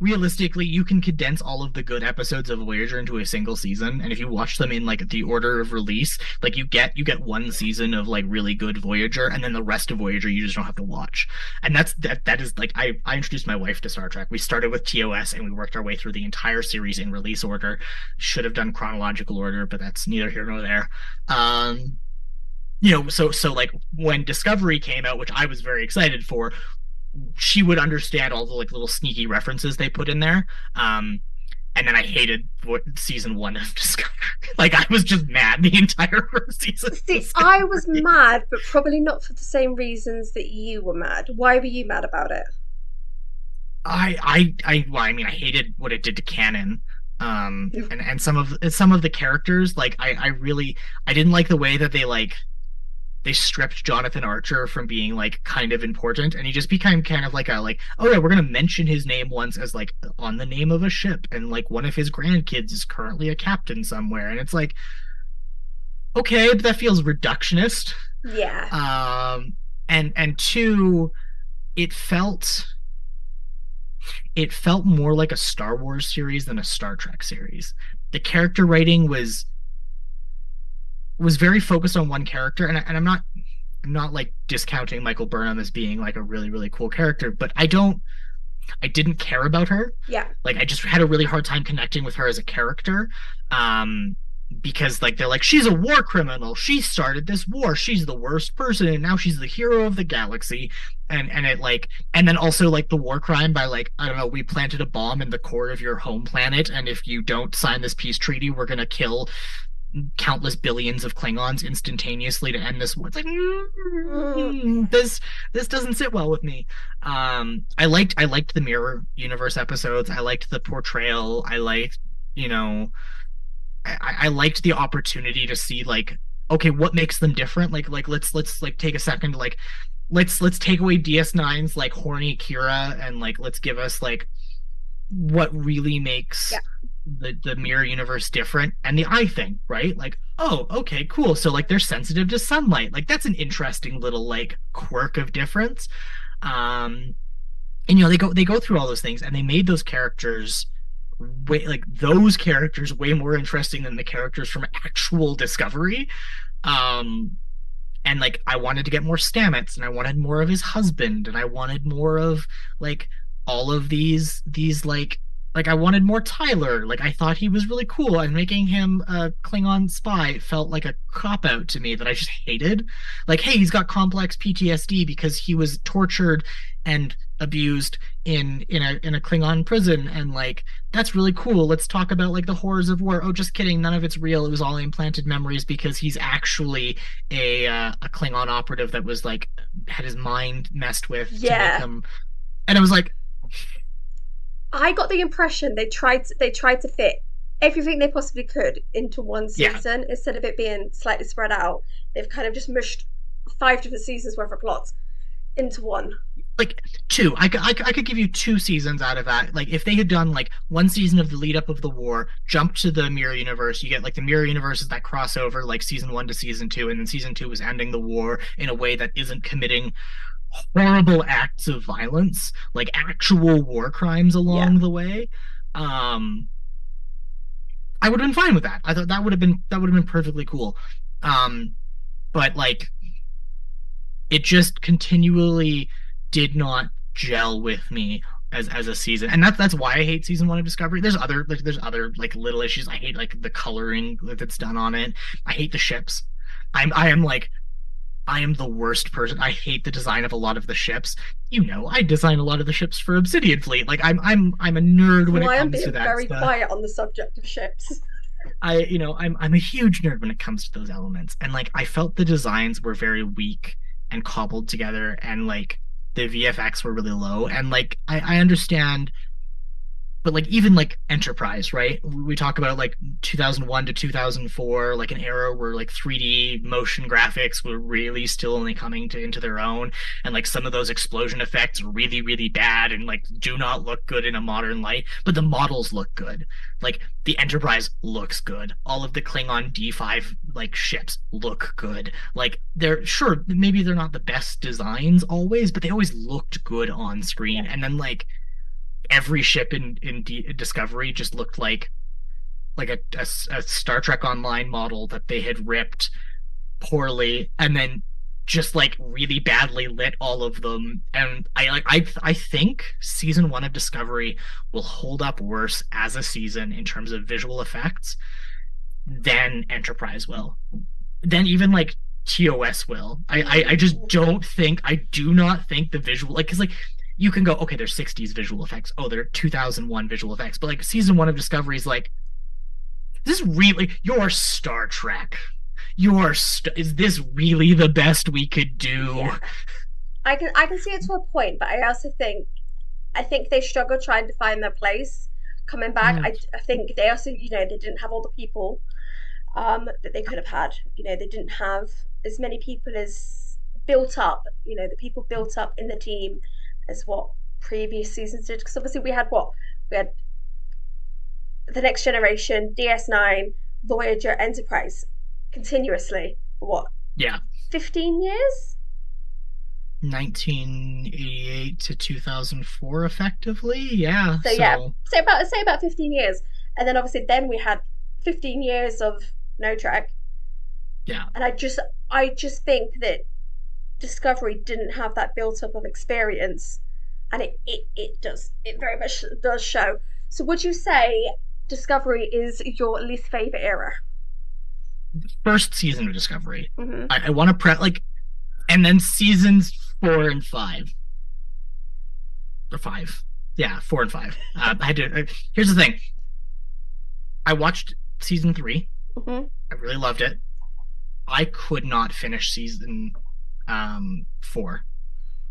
realistically you can condense all of the good episodes of Voyager into a single season, and if you watch them in like the order of release, like you get one season of like really good Voyager, and then the rest of Voyager you just don't have to watch. And that is like I introduced my wife to Star Trek. We started with TOS and we worked our way through the entire series in release order. Should have done chronological order, but that's neither here nor there. So like when Discovery came out, which I was very excited for, she would understand all the like little sneaky references they put in there. And then I hated season one of Discovery. Like I was just mad the entire first season. see, I was mad, but probably not for the same reasons that you were mad. Why were you mad about it? Well, I mean, I hated what it did to canon. And some of the characters, like I didn't like the way that they stripped Jonathan Archer from being like kind of important, and he just became kind of like oh yeah, we're gonna mention his name once as like on the name of a ship, and like one of his grandkids is currently a captain somewhere, and it's like okay, but that feels reductionist. Yeah. And two, it felt it felt more like a Star Wars series than a Star Trek series. The character writing was very focused on one character, and I'm not I'm not like discounting Michael Burnham as being like a really, really cool character, but I didn't care about her. Yeah. Like I just had a really hard time connecting with her as a character. Um, because like they're like, she's a war criminal. She started this war. She's the worst person, and now she's the hero of the galaxy. And it like and then also like the war crime by like, I don't know, we planted a bomb in the core of your home planet, and if you don't sign this peace treaty, we're gonna kill countless billions of Klingons instantaneously to end this war. It's like Mm, this doesn't sit well with me. I liked the mirror universe episodes. I liked the portrayal. I liked, you know, I liked the opportunity to see like, okay, what makes them different? Like let's like take a second to like let's take away DS9's like horny Kira, and like let's give us like what really yeah. makes the mirror universe different, and the eye thing, right? Like, oh, okay, cool. So like they're sensitive to sunlight. Like that's an interesting little like quirk of difference. Um, and they go through all those things, and they made those characters way more interesting than the characters from actual Discovery. Um, and like I wanted to get more Stamets, and I wanted more of his husband, and I wanted more of like all of these like I wanted more Tyler. Like I thought he was really cool, and making him a Klingon spy felt like a cop out to me that I just hated. Like, hey, he's got complex PTSD because he was tortured and abused in a Klingon prison, and like that's really cool. Let's talk about like the horrors of war. Oh, just kidding, none of it's real. It was all implanted memories because he's actually a Klingon operative that was like had his mind messed with to make Yeah. him. And it was like, I got the impression they tried to fit everything they possibly could into one yeah, season instead of it being slightly spread out. They've kind of just mushed 5 different seasons worth of plots into one. like two. I could give you 2 seasons out of that. Like if they had done like one season of the lead up of the war, jump to the mirror universe, you get like the mirror universe is that crossover like season 1 to season 2, and then season 2 is ending the war in a way that isn't committing horrible acts of violence, like actual war crimes Yeah. along the way. Um, I would have been fine with that. I thought that would have been perfectly cool. Um, but like it just continually did not gel with me as a season, and that's why I hate season 1 of Discovery. There's other like little issues. I hate like the coloring that's done on it. I hate the ships. I am the worst person. I hate the design of a lot of the ships. I design a lot of the ships for Obsidian Fleet. Like I'm a nerd when Well, it I am comes to being that very stuff. quiet on the subject of ships. I'm a huge nerd when it comes to those elements. And like I felt the designs were very weak and cobbled together, and like the VFX were really low. And like I understand, but like even like Enterprise, right? We talk about like 2001 to 2004, like an era where like 3D motion graphics were really still only coming into their own, and like some of those explosion effects are really, really bad and like do not look good in a modern light, but the models look good. Like the Enterprise looks good. All of the Klingon D5 like ships look good. Like they're sure maybe they're not the best designs always, but they always looked good on Yeah. screen. And then like every ship in Discovery just looked like a Star Trek Online model that they had ripped poorly and then just like really badly lit all of them. And I think season 1 of Discovery will hold up worse as a season in terms of visual effects than Enterprise will. Than even like TOS will. I just Mm. I do not think the visual like because like you can go, okay, there's 60s visual effects. Oh, they're 2001 visual effects. But like season 1 of Discovery is like, this is really your Star Trek. Is this really the best we could do? Yeah. I can see it to a point, but I think they struggle trying to find their place coming back. Mm, I think they also, they didn't have all the people that they could have had. They didn't have as many people as built up, the people built up in the team as what previous seasons did. Because obviously we had what? We had the Next Generation, DS9, Voyager, Enterprise continuously for what? yeah. 15 years? 1988 to 2004 effectively. Yeah. So yeah, So, say about 15 years. And then obviously then we had 15 years of no track. yeah. And I just think that Discovery didn't have that built up of experience, and it very much does show. So would you say Discovery is your least favorite era? First season of Discovery. Hmm. I want to like, and then seasons 4 and 5 or 5. Yeah, 4 and 5. I had to. Here's the thing. I watched season 3. Hmm. I really loved it. I could not finish season 4.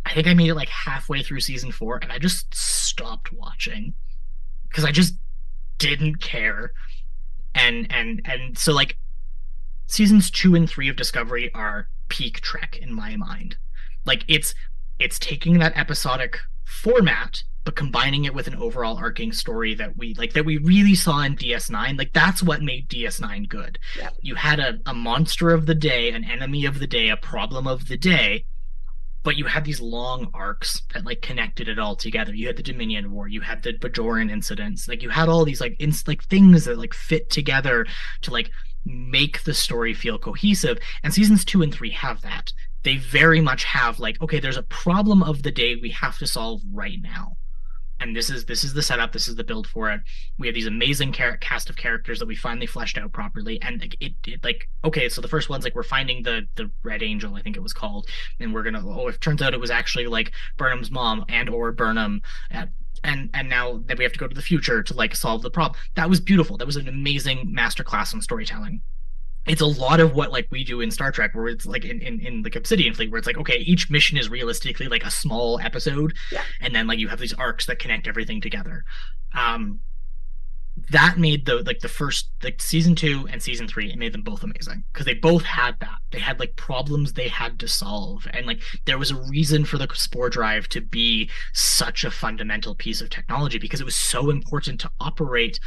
I think I made it like halfway through season 4, and I just stopped watching because I just didn't care. And so like seasons 2 and 3 of Discovery are peak Trek in my mind. Like it's taking that episodic format but combining it with an overall arcing story that we really saw in DS9. Like that's what made DS9 good. Yep. You had a monster of the day, an enemy of the day, a problem of the day, but you had these long arcs that like connected it all together. You had the Dominion War, you had the Bajoran incidents, like you had all these like things that like fit together to like make the story feel cohesive. And seasons 2 and 3 have that. They very much have like, okay, there's a problem of the day we have to solve right now, and this is the setup, this is the build for it. We have these amazing cast of characters that we finally fleshed out properly, and it like, okay, so the first one's like we're finding the Red Angel, I think it was called, and we're gonna, oh, it turns out it was actually like Burnham's mom and or Burnham at, and now that we have to go to the future to like solve the problem. That was beautiful. That was an amazing masterclass in storytelling. It's a lot of what like we do in Star Trek, where it's like in like Obsidian Fleet, where it's like, okay, each mission is realistically like a small episode, Yeah. and then like you have these arcs that connect everything together. Um, that made the first like season 2 and season 3, it made them both amazing because they both had that. They had like problems they had to solve, and like there was a reason for the spore drive to be such a fundamental piece of technology because it was so important to operate.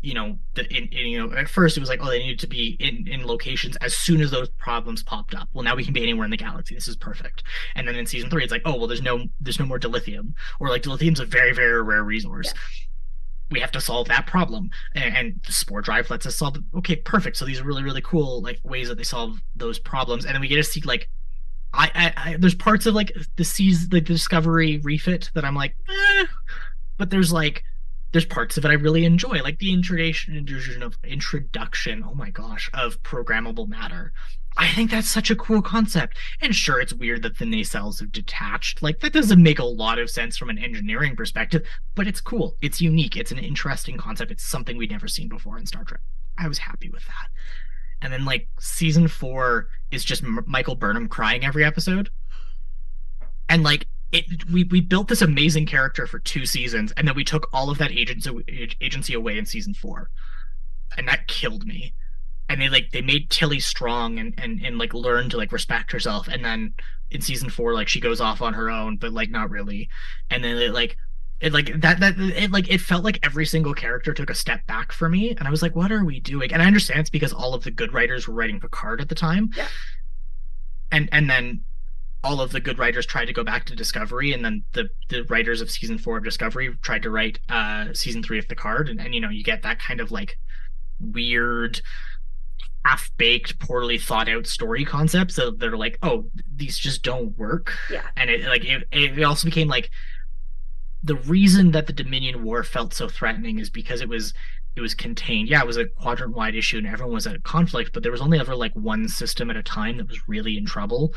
At first it was like, oh, they needed to be in locations as soon as those problems popped up. Well, now we can be anywhere in the galaxy. This is perfect. And then in season 3 it's like, oh well, there's no more dilithium, or like dilithium's a very very rare resource. Yeah. We have to solve that problem, and the spore drive lets us solve it. Okay, perfect. So these are really really cool like ways that they solve those problems, and then we get to see like there's parts of like the Discovery refit that I'm like, but there's parts of it I really enjoy, like the introduction, oh my gosh, of programmable matter. I think that's such a cool concept. And sure, it's weird that the nacelles have detached. Like that doesn't make a lot of sense from an engineering perspective, but it's cool. It's unique. It's an interesting concept. It's something we'd never seen before in Star Trek. I was happy with that. And then like season 4 is just Michael Burnham crying every episode. And like we built this amazing character for 2 seasons, and then we took all of that agency away in season 4, and that killed me. And they made Tilly strong and like learn to like respect herself, and then in season 4 like she goes off on her own, but like not really. And then it felt like every single character took a step back for me, and I was like, what are we doing? And I understand it's because all of the good writers were writing Picard at the time. Yeah. And then all of the good writers tried to go back to Discovery, and then the writers of season 4 of Discovery tried to write season 3 of Picard, and you get that kind of like weird, half-baked, poorly thought out story concepts that they're like, oh, these just don't work. Yeah. And it also became like the reason that the Dominion War felt so threatening is because it was contained. Yeah, it was a quadrant wide issue and everyone was at conflict, but there was only ever like one system at a time that was really in trouble.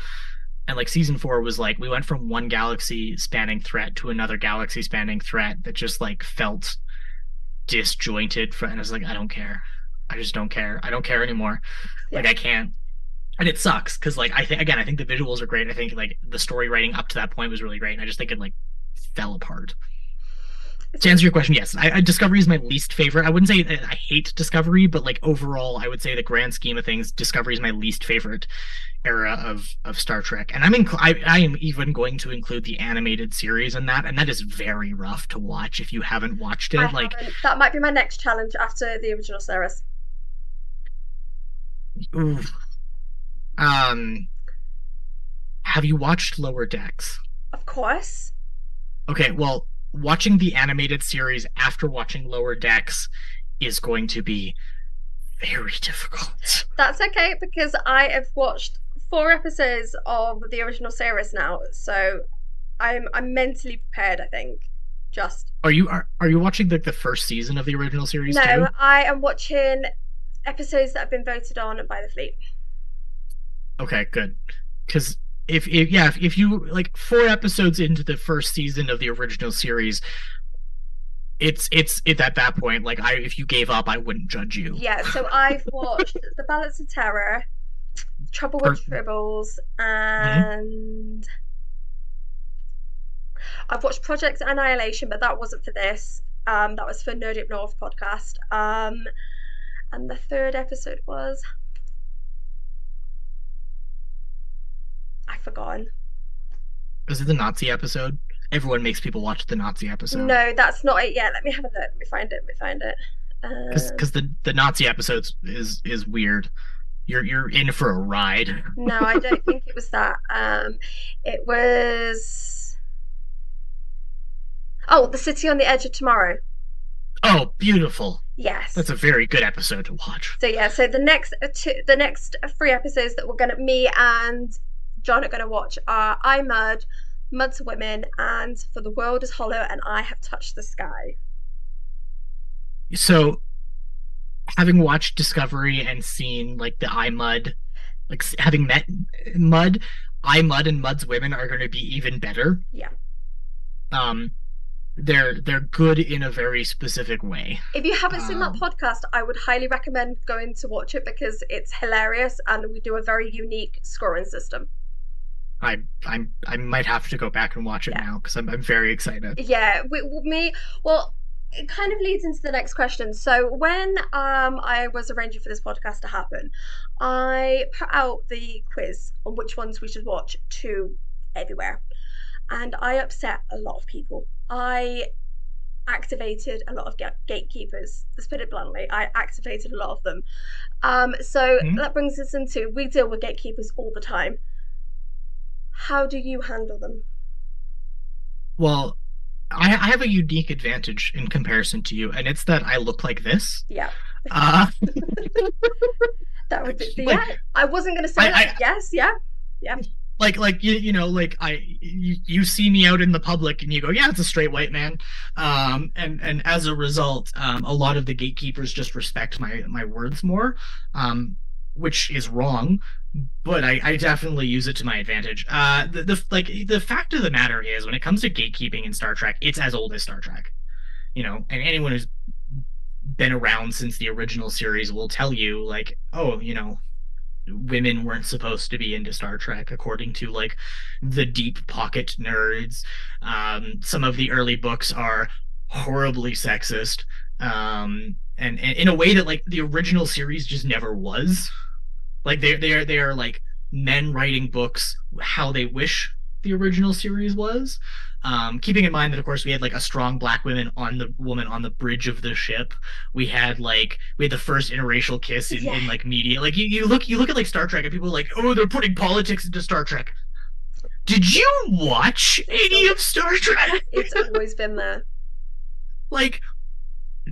And like season 4 was like we went from one galaxy spanning threat to another galaxy spanning threat that just like felt disjointed and I was like, I don't care. I just don't care. I don't care anymore. Yeah. Like I can't. And it sucks because like I think the visuals are great. I think like the story writing up to that point was really great. And I just think it like fell apart. To answer your question, yes, Discovery is my least favorite. I wouldn't say I hate Discovery, but like overall, I would say the grand scheme of things, Discovery is my least favorite era of Star Trek. And I am even going to include the animated series in that, and that is very rough to watch if you haven't watched it. Like that might be my next challenge after the original series. oof. Have you watched Lower Decks? Of course. Okay, well, watching the animated series after watching Lower Decks is going to be very difficult. That's okay because I have watched 4 episodes of the original series now, so I'm mentally prepared, I think. Just Are you watching the first season of the original series no, too? I am watching episodes that have been voted on by the fleet. Okay, good. Because if you like 4 episodes into the first season of the original series, it's at that point like I if you gave up, I wouldn't judge you. Yeah, so I've watched The Balance of Terror, Trouble with Per- Tribbles, mhm. and I've watched Project Annihilation, but that wasn't for this. That was for Nerdy Up North podcast. And the third episode was I've forgotten. Is it the Nazi episode? Everyone makes people watch the Nazi episode No, that's not it yet. Let me have a look. Let me find it. Let me find it. because the Nazi episodes is weird. You're in for a ride. No, I don't think it was that. It was The City on the Edge of Tomorrow. Oh, beautiful. Yes. That's a very good episode to watch. So yeah, so the next 3 episodes that me and John are gonna watch are I Mud, Mud to Women, and For the World is Hollow and I Have Touched the Sky. So, having watched Discovery and seen like the iMud, like having met Mud, iMud and Mud's women are going to be even better. Yeah. Um, they're good in a very specific way. If you haven't seen that Um, podcast, I would highly recommend going to watch it because it's hilarious and we do a very unique scoring system. I might have to go back and watch it Yeah. now because I'm very excited. Yeah, well, it kind of leads into the next question. So when I was arranging for this podcast to happen, I put out the quiz on which ones we should watch to everywhere, and I upset a lot of people. I activated a lot of gatekeepers. Let's put it bluntly. I activated a lot of them. So Hmm? that brings us into we deal with gatekeepers all the time. How do you handle them? Well, I have a unique advantage in comparison to you, and it's that I look like this. Yeah, Uh, that would be like yeah. I wasn't gonna say that, but I, yes, yeah, yeah. like you know like you see me out in the public and you go, yeah, it's a straight white man. And as a result, a lot of the gatekeepers just respect my words more, which is wrong, but I definitely use it to my advantage. The fact of the matter is, when it comes to gatekeeping in Star Trek, it's as old as Star Trek. And anyone who's been around since the original series will tell you, like, oh, women weren't supposed to be into Star Trek, according to like the deep pocket nerds. Some of the early books are horribly sexist, and in a way that like the original series just never was. Like they are like men writing books how they wish the original series was. Keeping in mind that of course we had like a strong black woman on the bridge of the ship. We had the first interracial kiss in Yeah, like media. Like you look at like Star Trek and people are like, oh, they're putting politics into Star Trek. Did you watch it's any all of Star Trek? it's always been there. Like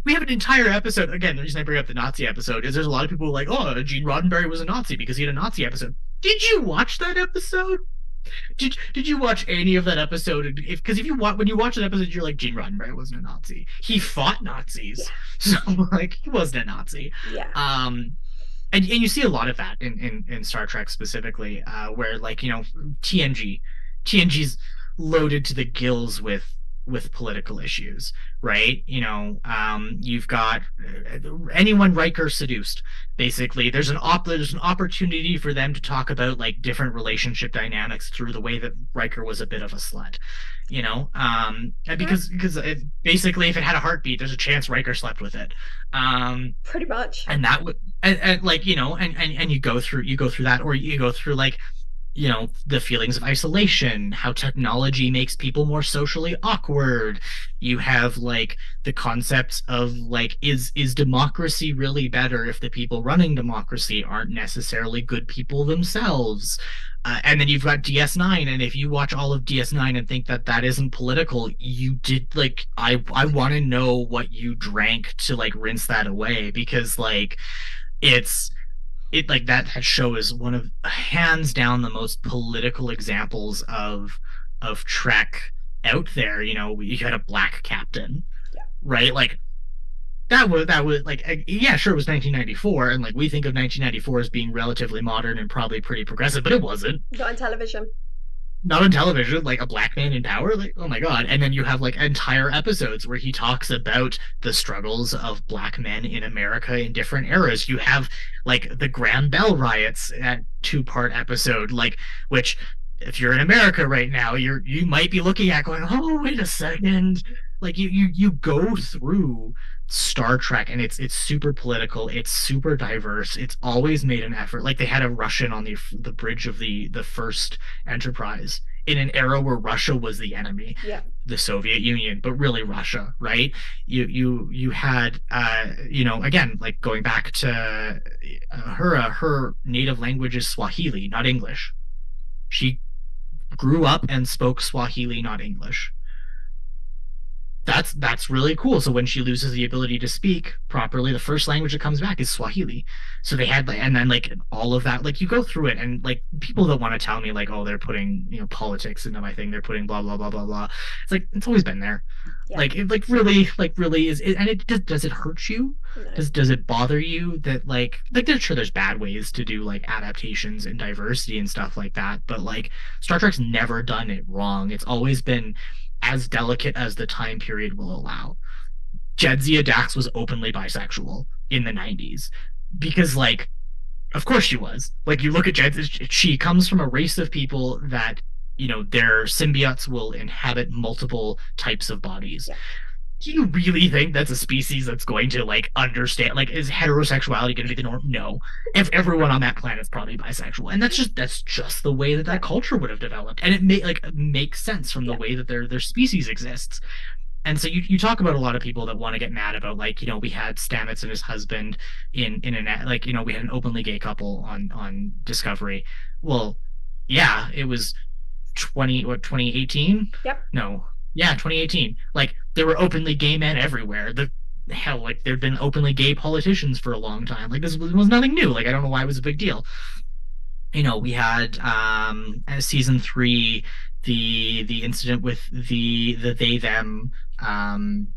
we have an entire episode. Again, the reason I bring up the Nazi episode is there's a lot of people like, oh, Gene Roddenberry was a Nazi because he had a Nazi episode. Did you watch that episode? Did you watch any of that episode? Because if you watch when you watch an episode, you're like, Gene Roddenberry wasn't a Nazi. He fought Nazis, Yeah, so like he wasn't a Nazi. yeah. Um, and you see a lot of that in Star Trek specifically, where like TNG's loaded to the gills with political issues, right? You've got anyone Riker seduced. Basically, there's an opportunity for them to talk about like different relationship dynamics through the way that Riker was a bit of a slut, and Mhm. because basically, if it had a heartbeat, there's a chance Riker slept with it. Pretty much. And that would and like and you go through that, or you go through like the feelings of isolation, how technology makes people more socially awkward. You have like the concepts of like, is democracy really better if the people running democracy aren't necessarily good people themselves? And then you've got DS9, and if you watch all of DS9 and think that that isn't political, you did like I want to know what you drank to like rinse that away, because like it's it like that show is one of hands down the most political examples of Trek out there. You know, you had a black captain, Yeah. right? Like that was like yeah, sure, it was 1994, and like we think of 1994 as being relatively modern and probably pretty progressive, but it wasn't. Not on television. Not on television, like a black man in power, like oh my god. And then you have like entire episodes where he talks about the struggles of black men in America in different eras. You have like the Graham Bell riots at two-part episode, like which if you're in America right now, you might be looking at going, oh wait a second. Like you go through Star Trek, and it's super political, it's super diverse, it's always made an effort. Like they had a Russian on the bridge of the first Enterprise in an era where Russia was the enemy, Yeah. the Soviet Union, but really Russia, right? You had you know, again, like going back to her native language is Swahili, not English. She grew up and spoke Swahili, not English. That's really cool. So when she loses the ability to speak properly, the first language that comes back is Swahili. So they had like, and then like all of that, like you go through it, and like people that want to tell me like, oh, they're putting politics into my thing, they're putting blah blah blah blah blah. It's like it's always been there. Yeah. Like really is, and it does it hurt you? No. Does it bother you that like there's sure there's bad ways to do like adaptations and diversity and stuff like that, but like Star Trek's never done it wrong. It's always been as delicate as the time period will allow. Jadzia Dax was openly bisexual in the 90s because, like, of course she was. Like, you look at Jadzia, she comes from a race of people that, their symbiotes will inhabit multiple types of bodies. Yeah. Do you really think that's a species that's going to like understand? Like, is heterosexuality going to be the norm? No. If everyone on that planet is probably bisexual, and that's just the way that Yeah. that culture would have developed, and makes sense from the Yeah. way that their species exists. And so you talk about a lot of people that want to get mad about like we had Stamets and his husband in an like we had an openly gay couple on Discovery. Well, yeah, it was 2018? Yep. No. Yeah, 2018. Like there were openly gay men everywhere. The hell, like there'd been openly gay politicians for a long time. Like this was nothing new. Like I don't know why it was a big deal. We had as season 3 the incident with the they them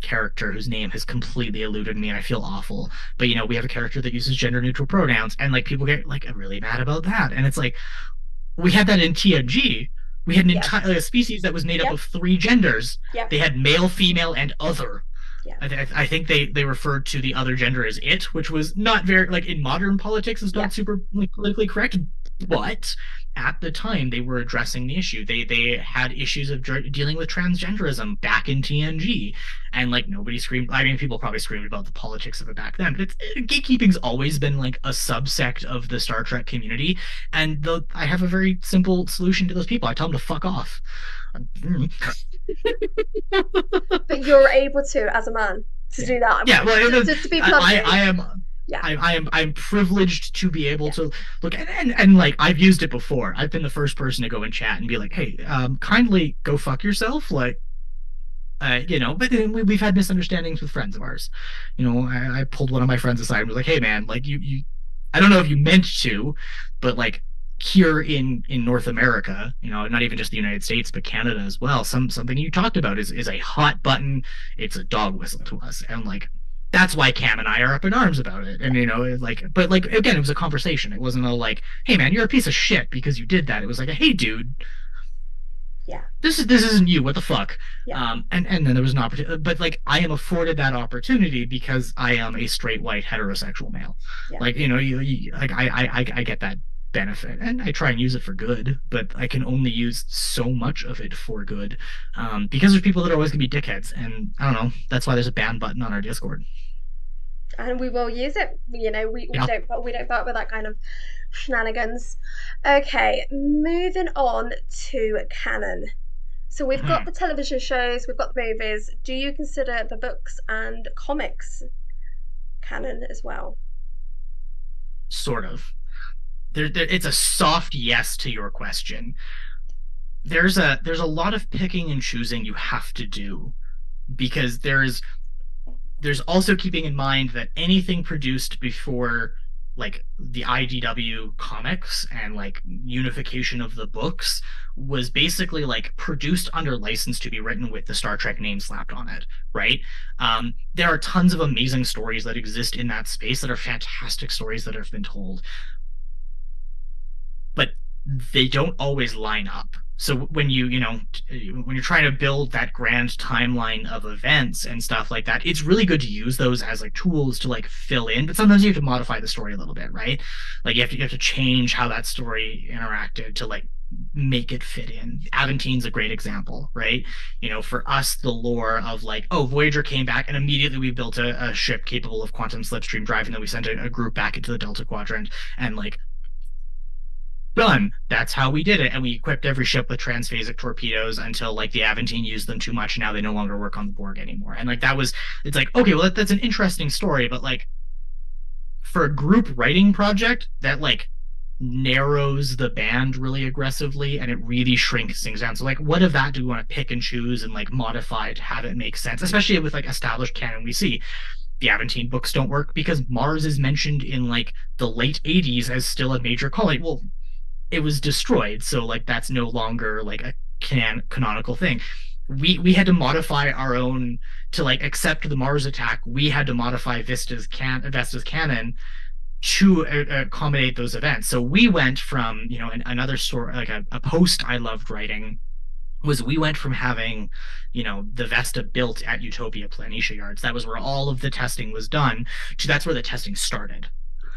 character whose name has completely eluded me and I feel awful. But we have a character that uses gender neutral pronouns and like people get like really mad about that. And it's like we had that in TNG. We had an Yes. entire species that was made up Yep. of 3 genders. Yep. They had male, female, and other. Yeah. I think they referred to the other gender as it, which was not very like in modern politics is Yeah. not super like, politically correct. But at the time, they were addressing the issue. They had issues of dealing with transgenderism back in TNG, and like nobody screamed. I mean, people probably screamed about the politics of it back then, but gatekeeping's always been like a subsect of the Star Trek community. And I have a very simple solution to those people. I tell them to fuck off. But you're able to, as a man, to do that. Yeah, well, To be blunt. I am. Yeah. I'm privileged to be able Yeah. to look and like I've used it before. I've been the first person to go and chat and be like, hey, kindly go fuck yourself. Like, but then we've had misunderstandings with friends of ours. I pulled one of my friends aside and was like, hey man, like you I don't know if you meant to, but like here in North America, not even just the United States, but Canada as well, something you talked about is a hot button. It's a dog whistle to us. And like that's why Cam and I are up in arms about it. And but like again, it was a conversation. It wasn't a like, hey man, you're a piece of shit because you did that. It was like, hey dude, Yeah. this isn't you. What the fuck? Yeah. And then there was an opportunity, but like I am afforded that opportunity because I am a straight white heterosexual male. Yeah. Like you like I get that benefit and I try and use it for good, but I can only use so much of it for good because there's people that are always gonna be dickheads, and I don't know. That's why there's a ban button on our Discord. And we will use it. We Yeah. don't put up with that kind of shenanigans. Okay, moving on to canon. So we've got the television shows, we've got the movies. Do you consider the books and comics canon as well? Sort of. It's a soft yes to your question. There's a lot of picking and choosing you have to do because there's also keeping in mind that anything produced before like the IDW comics and like unification of the books was basically like produced under license to be written with the Star Trek name slapped on it, right? There are tons of amazing stories that exist in that space that are fantastic stories that have been told, but they don't always line up. So when when you're trying to build that grand timeline of events and stuff like that, it's really good to use those as like tools to like fill in, but sometimes you have to modify the story a little bit, right? Like you have to change how that story interacted to like make it fit in. Aventine's a great example, right? For us, the lore of like, oh, Voyager came back and immediately we built a ship capable of quantum slipstream drive, and then we sent a group back into the Delta Quadrant and like done. That's how we did it. And we equipped every ship with transphasic torpedoes until like the Aventine used them too much. And now they no longer work on the Borg anymore. And like it's like, okay, well, that's an interesting story. But like for a group writing project, that like narrows the band really aggressively and it really shrinks things down. So like what of that do we want to pick and choose and like modify to have it make sense, especially with like established canon we see? The Aventine books don't work because Mars is mentioned in like the late 80s as still a major colony. Well, it was destroyed, so like that's no longer like a canonical thing. We had to modify our own to like accept the Mars attack. We had to modify Vesta's canon to accommodate those events. So we went from another story, like a post I loved writing was we went from having the Vesta built at Utopia Planitia Yards, that was where all of the testing was done, to that's where the testing started.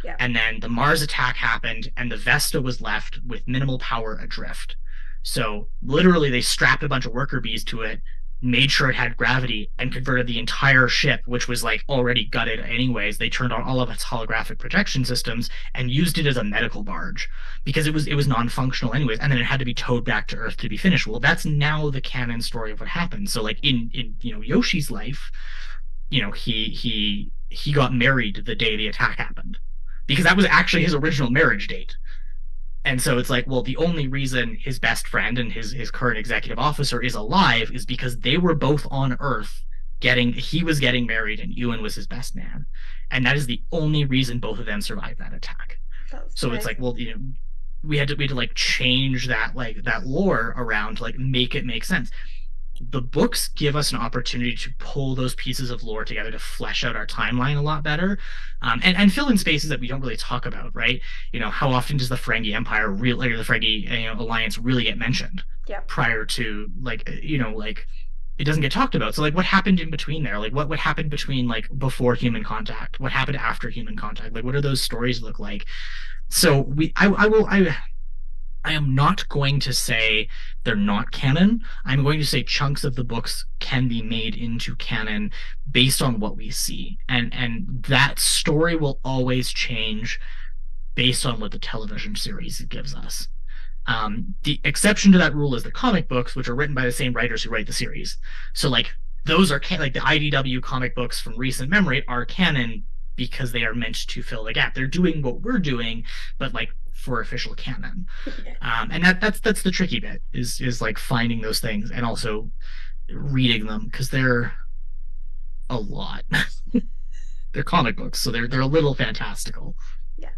Yeah. And then the Mars attack happened, and the Vesta was left with minimal power adrift. So literally, they strapped a bunch of worker bees to it, made sure it had gravity, and converted the entire ship, which was like already gutted anyways. They turned on all of its holographic protection systems and used it as a medical barge because it was non-functional anyways, and then it had to be towed back to Earth to be finished. Well, that's now the canon story of what happened. So like in Yoshi's life, he got married the day the attack happened because that was actually his original marriage date. And so it's like, well, the only reason his best friend and his current executive officer is alive is because they were both on Earth he was getting married and Ewan was his best man. And that is the only reason both of them survived that attack. So it's like, well, we had to like change that lore around to like make it make sense. The books give us an opportunity to pull those pieces of lore together to flesh out our timeline a lot better, and fill in spaces that we don't really talk about, right? How often does the Ferengi Empire or the Ferengi Alliance really get mentioned? Yeah. Prior to like it doesn't get talked about. So like what happened in between there? Like what happened between like before human contact? What happened after human contact? Like what do those stories look like? So I am not going to say they're not canon. I'm going to say chunks of the books can be made into canon based on what we see. And that story will always change based on what the television series gives us. The exception to that rule is the comic books, which are written by the same writers who write the series. So like those are like the IDW comic books from recent memory are canon because they are meant to fill the gap. They're doing what we're doing, but like for official canon. And that's the tricky bit is like finding those things and also reading them because they're a lot. They're comic books, so they're a little fantastical. Yeah.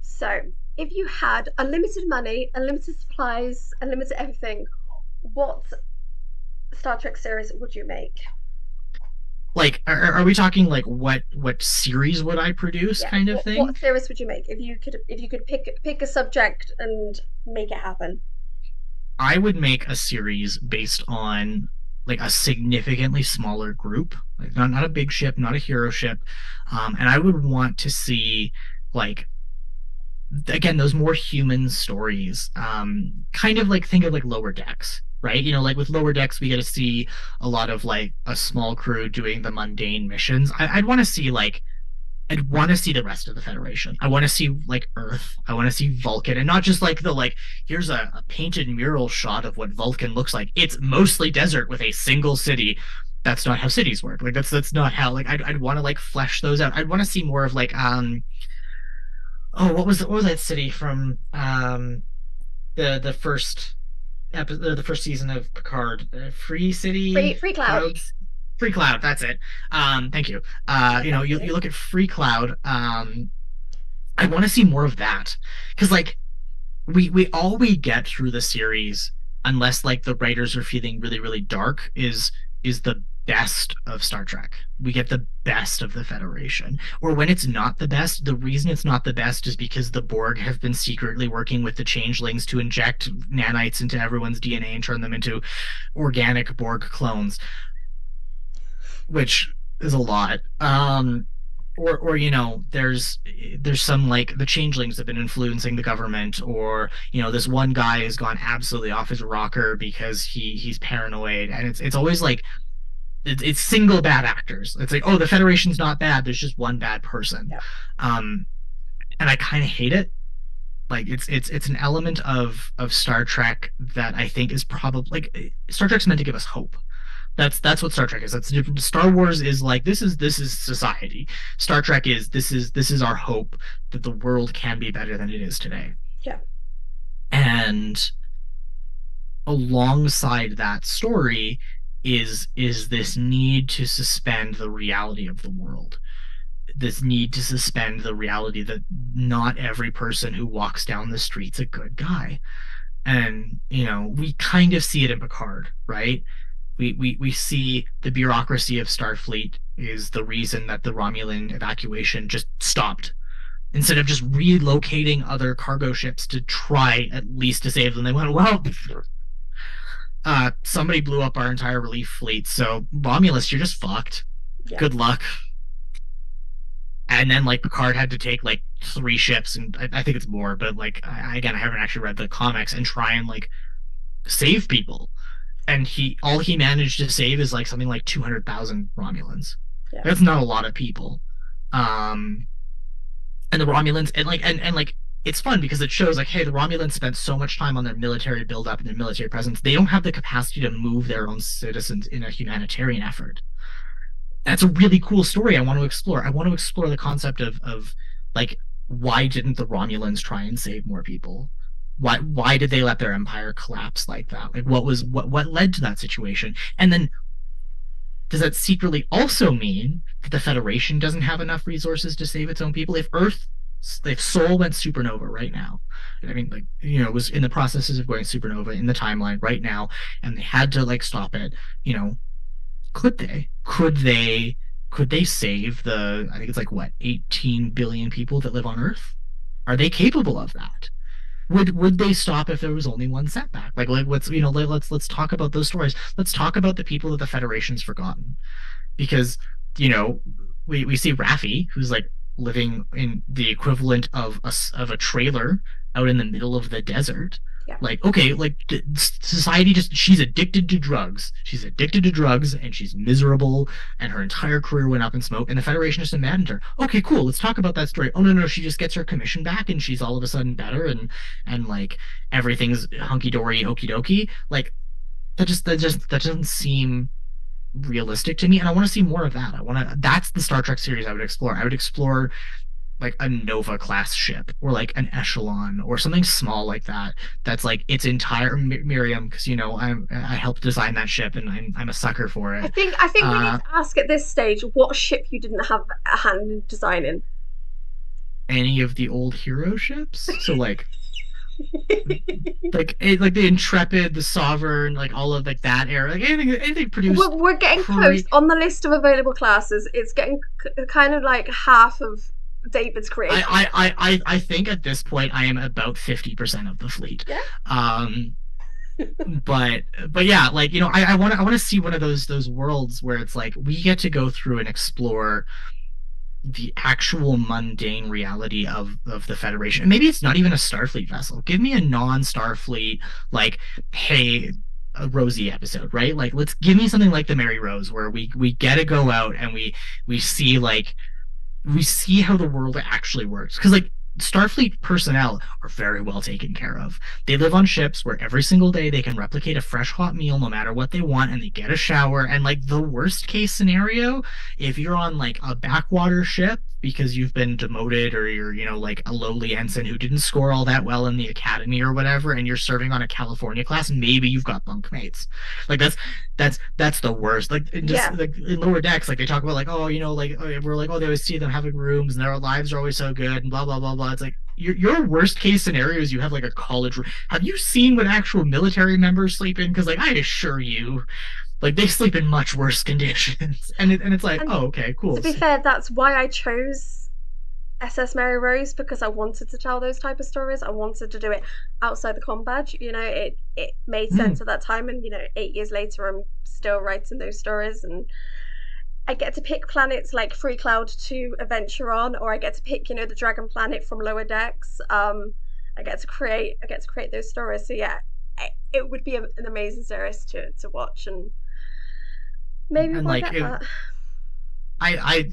So if you had unlimited money, unlimited supplies, unlimited everything, what Star Trek series would you make? Like, are we talking like what series would I produce Yeah. kind of What thing? series would you make if you could pick a subject and make it happen? I would make a series based on like a significantly smaller group, like not a big ship, not a hero ship, and I would want to see like again those more human stories, kind of like think of like Lower Decks, right? Like with Lower Decks we get to see a lot of like a small crew doing the mundane missions. I'd want to see like I'd want to see the rest of the Federation. I want to see like Earth. I want to see Vulcan, and not just like the like here's a painted mural shot of what Vulcan looks like. It's mostly desert with a single city. That's not how cities work. Like that's not how like I'd want to like flesh those out. I'd want to see more of like oh what was that city from the first episode, the first season of Picard, Free City, Free Cloud. Clouds, Free Cloud. That's it. Thank you. You look at Free Cloud. I want to see more of that because like we all we get through the series, unless like the writers are feeling really really dark, is the best of Star Trek. We get the best of the Federation. Or when it's not the best, the reason it's not the best is because the Borg have been secretly working with the changelings to inject nanites into everyone's DNA and turn them into organic Borg clones, which is a lot. Or there's some like the changelings have been influencing the government, or this one guy has gone absolutely off his rocker because he's paranoid, and it's always like it's single bad actors. It's like, oh, the Federation's not bad, there's just one bad person. Yeah. um and I kind of hate it. Like it's an element of Star Trek that I think is probably like Star Trek's meant to give us hope. That's what Star Trek is. That's different. Star Wars is like this is society. Star Trek is this is our hope that the world can be better than it is today. Yeah. And alongside that story is this need to suspend the reality of the world. This need to suspend the reality that not every person who walks down the street's a good guy. And we kind of see it in Picard, right? We see the bureaucracy of Starfleet is the reason that the Romulan evacuation just stopped. Instead of just relocating other cargo ships to try at least to save them, they went, well, somebody blew up our entire relief fleet, so Romulus, you're just fucked. Yeah. Good luck. And then like Picard had to take like three ships, and I think it's more, but like again, I haven't actually read the comics, and try and like save people. And he managed to save is like something like 200,000 Romulans. Yeah. That's not a lot of people. Um, and the Romulans and like it's fun because it shows like, hey, the Romulans spent so much time on their military buildup and their military presence. They don't have the capacity to move their own citizens in a humanitarian effort. That's a really cool story I want to explore. I want to explore the concept of like why didn't the Romulans try and save more people? Why did they let their empire collapse like that? Like what led to that situation? And then does that secretly also mean that the Federation doesn't have enough resources to save its own people? If Sol went supernova right now, I mean, like, it was in the processes of going supernova in the timeline right now, and they had to like stop it, could they? Could they save I think it's like what, 18 billion people that live on Earth? Are they capable of that? Would they stop if there was only one setback? Like let's talk about those stories. Let's talk about the people that the Federation's forgotten, because you know we see Raffi, who's like living in the equivalent of a trailer out in the middle of the desert. Yeah. Like, okay, like society just she's addicted to drugs. She's addicted to drugs and she's miserable, and her entire career went up in smoke, and the Federation just abandoned her. Okay, cool. Let's talk about that story. Oh no, no, she just gets her commission back and she's all of a sudden better, and like everything's hunky dory, okie dokie. Like that doesn't seem realistic to me, and I want to see more of that. That's the Star Trek series I would explore. I would explore like a Nova class ship, or like an Echelon, or something small like that. That's like its entire Miriam, because I helped design that ship, and I'm a sucker for I it. think I think we need Uh, to ask at this stage what ship you didn't have a hand in designing. any of the old hero ships, so like the Intrepid, the Sovereign, like all of like that era, like anything produced We're getting close pre. on the list of available classes. It's getting kind of like half of David's creation. I think at this point I am about 50% of the fleet. Yeah. Um, but yeah, like I want to see one of those worlds where it's like we get to go through and explore the actual mundane reality of the Federation. And maybe it's not even a Starfleet vessel. Give me a non-Starfleet, like, hey, a Rosie episode, right? Like, let's give me something like the Mary Rose, where we get to go out and we see like we see how the world actually works. Because like Starfleet personnel are very well taken care of. They live on ships where every single day they can replicate a fresh hot meal no matter what they want, and they get a shower. And like the worst case scenario, if you're on like a backwater ship because you've been demoted, or you're like a lowly ensign who didn't score all that well in the academy or whatever, and you're serving on a California class, maybe you've got bunkmates. Like that's the worst. Like just Yeah. like in lower decks, like they talk about like, oh, like, we're like, oh, they always see them having rooms and their lives are always so good and blah blah blah blah. It's like your worst case scenario is you have like a college. Have you seen what actual military members sleep in? Because like I assure you, like they sleep in much worse conditions. And it's like, And oh, okay, to cool. be fair, that's why I chose SS Mary Rose, because I wanted to tell those type of stories. I wanted to do it outside the combat. It made Hmm. sense at that time, and 8 years later, I'm still writing those stories, and I get to pick planets like Free Cloud to adventure on, or I get to pick, the Dragon Planet from Lower Decks. I get to create those stories. So yeah, it would be an amazing series to watch, and maybe And we'll like get if that. I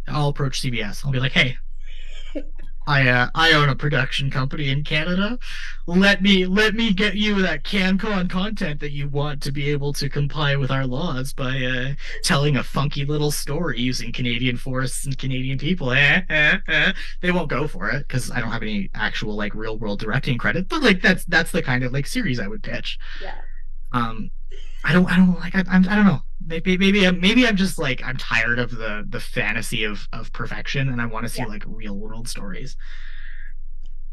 I'll approach CBS. I'll be like, hey, I own a production company in Canada. Let me get you that CanCon content that you want to be able to comply with our laws by telling a funky little story using Canadian forests and Canadian people. They won't go for it because I don't have any actual like real world directing credit. But like that's the kind of like series I would pitch. Yeah. Um, I don't like I don't know. Maybe I'm just like I'm tired of the fantasy of perfection and I want to see Yeah. like real world stories.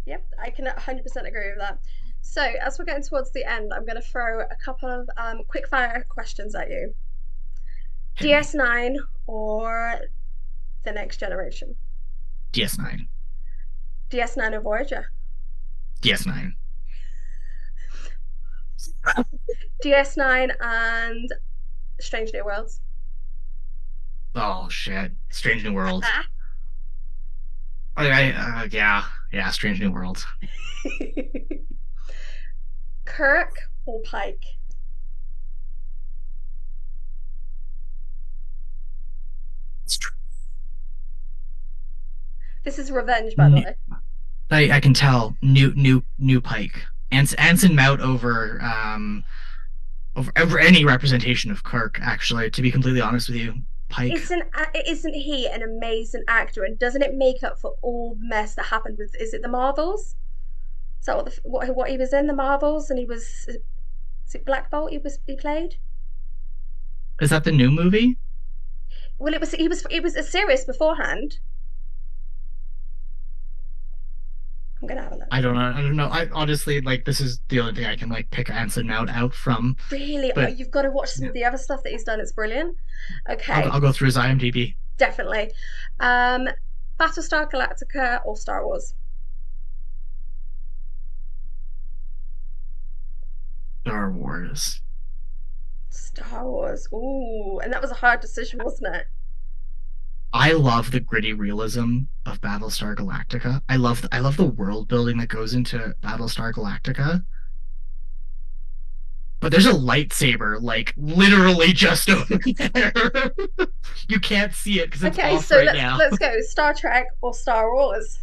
Yep, I can 100% agree with that. So, as we're getting towards the end, I'm going to throw a couple of quick fire questions at you. Hit me. DS9 or the next generation? DS9. DS9 or Voyager? DS9. DS9 and Strange New Worlds? Oh shit. Strange New Worlds. Yeah, Strange New Worlds. Kirk or Pike? This is revenge, by the way. I can tell new Pike. Anson Mount over any representation of Kirk. Actually, to be completely honest with you, Pike. Isn't he an amazing actor? And doesn't it make up for all the mess that happened with? Is it the Marvels? Is that what he was in, the Marvels? And he was, is it Black Bolt? He played. Is that the new movie? Well, it was a series beforehand. I'm gonna have a look. I don't know. I don't know. I honestly like this is the only thing I can like pick Anson Mount out from. Really, oh, But you've got to watch some yeah, of the other stuff that he's done. It's brilliant. I'll Okay, I'll go through his IMDb. definitely. Um, Battlestar Galactica or Star Wars? Star Wars. Star Wars. Ooh, and that was a hard decision, wasn't it? I love the gritty realism of Battlestar Galactica. I love the world building that goes into Battlestar Galactica. But there's a lightsaber like literally just over there. You can't see it because it's Okay, off so right let's now. let's go Star Trek or Star Wars.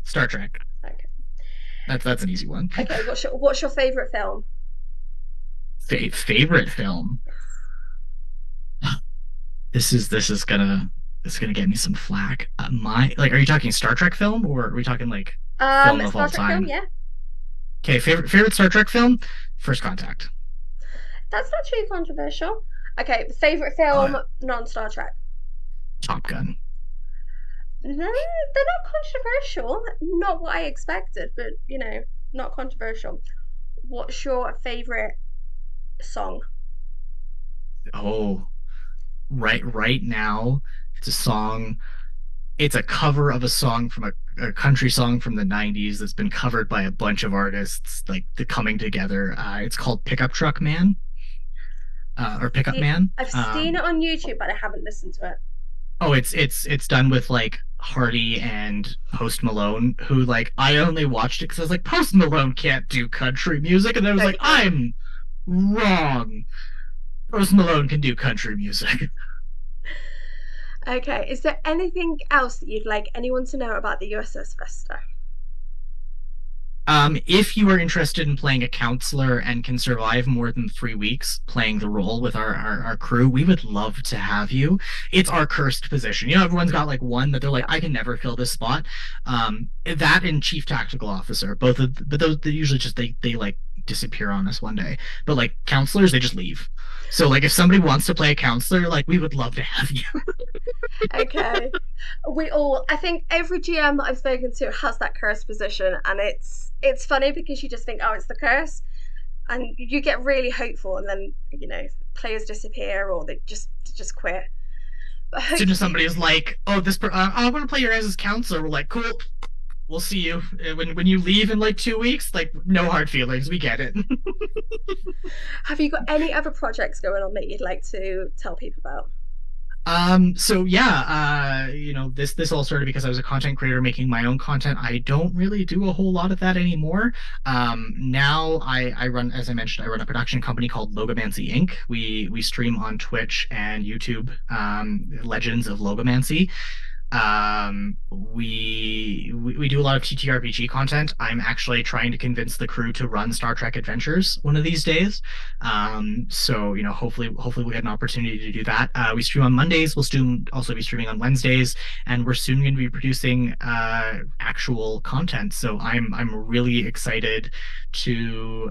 Star Trek. Okay. That's an easy one. Okay, what's your favorite film? Favorite film. This is gonna get me some flack. My like, are you talking Star Trek film or are we talking like film of Star all Trek film, time? yeah. Okay, favorite Star Trek film. First Contact. That's not too controversial. Okay, favorite Uh, film, non-Star Trek. Top Gun. No, they're not controversial. Not what I expected, but not controversial. What's your favorite song? Oh, right now, it's a song. It's a cover of a song from a country song from the 90s that's been covered by a bunch of artists, like the coming together. It's called Pickup Truck Man, or Pickup See, Man. I've seen it on YouTube, but I haven't listened to it. Oh, it's done with like Hardy and Post Malone, who like I only watched it because I was like Post Malone can't do country music, and I was No, like you can't. I'm wrong. Post Malone can do country music. Okay, is there anything else that you'd like anyone to know about the USS Vesta? If you are interested in playing a counselor and can survive more than 3 weeks playing the role with our crew, we would love to have you. It's our cursed position. Everyone's got like one that they're like, Yeah. I can never fill this spot. That and chief tactical officer, both of, but those they usually just they like disappear on us one day. But like counselors, they just leave. So like if somebody wants to play a counselor, like we would love to have you. Okay. I think every GM that I've spoken to has that curse position, and it's funny because you just think, oh, it's the curse, and you get really hopeful, and then players disappear or they just quit. But As soon as somebody hopefully, is like, "Oh, I want to play your guys' counselor," we're like, "Cool, we'll see you when you leave in like 2 weeks." Like, no hard feelings, we get it. have you got any other projects going on that you'd like to tell people about? So yeah, this all started because I was a content creator making my own content. I don't really do a whole lot of that anymore. Now I run, as I mentioned, I run a production company called Logomancy Inc. We stream on Twitch and YouTube, Legends of Logomancy. We do a lot of TTRPG content. I'm actually trying to convince the crew to run Star Trek Adventures one of these days. So hopefully we'll get an opportunity to do that. We stream on Mondays. We'll soon also be streaming on Wednesdays, and we're soon going to be producing actual content. So I'm really excited to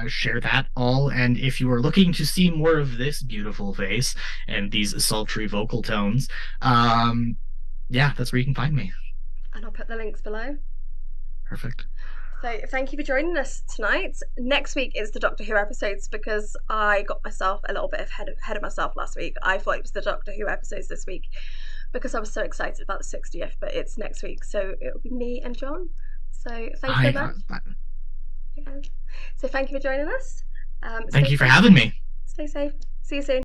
share that all. And if you are looking to see more of this beautiful face and these sultry vocal tones, yeah, that's where you can find me. And I'll put the links below. Perfect. So thank you for joining us tonight. Next week is the Doctor Who episodes because I got myself a little bit ahead of myself last week. I thought it was the Doctor Who episodes this week because I was so excited about the 60th, but it's next week, so it'll be me and John. So thank you I, very much. Yeah. So thank you for joining us. Thank Stay you for safe. having me. Stay safe. See you soon.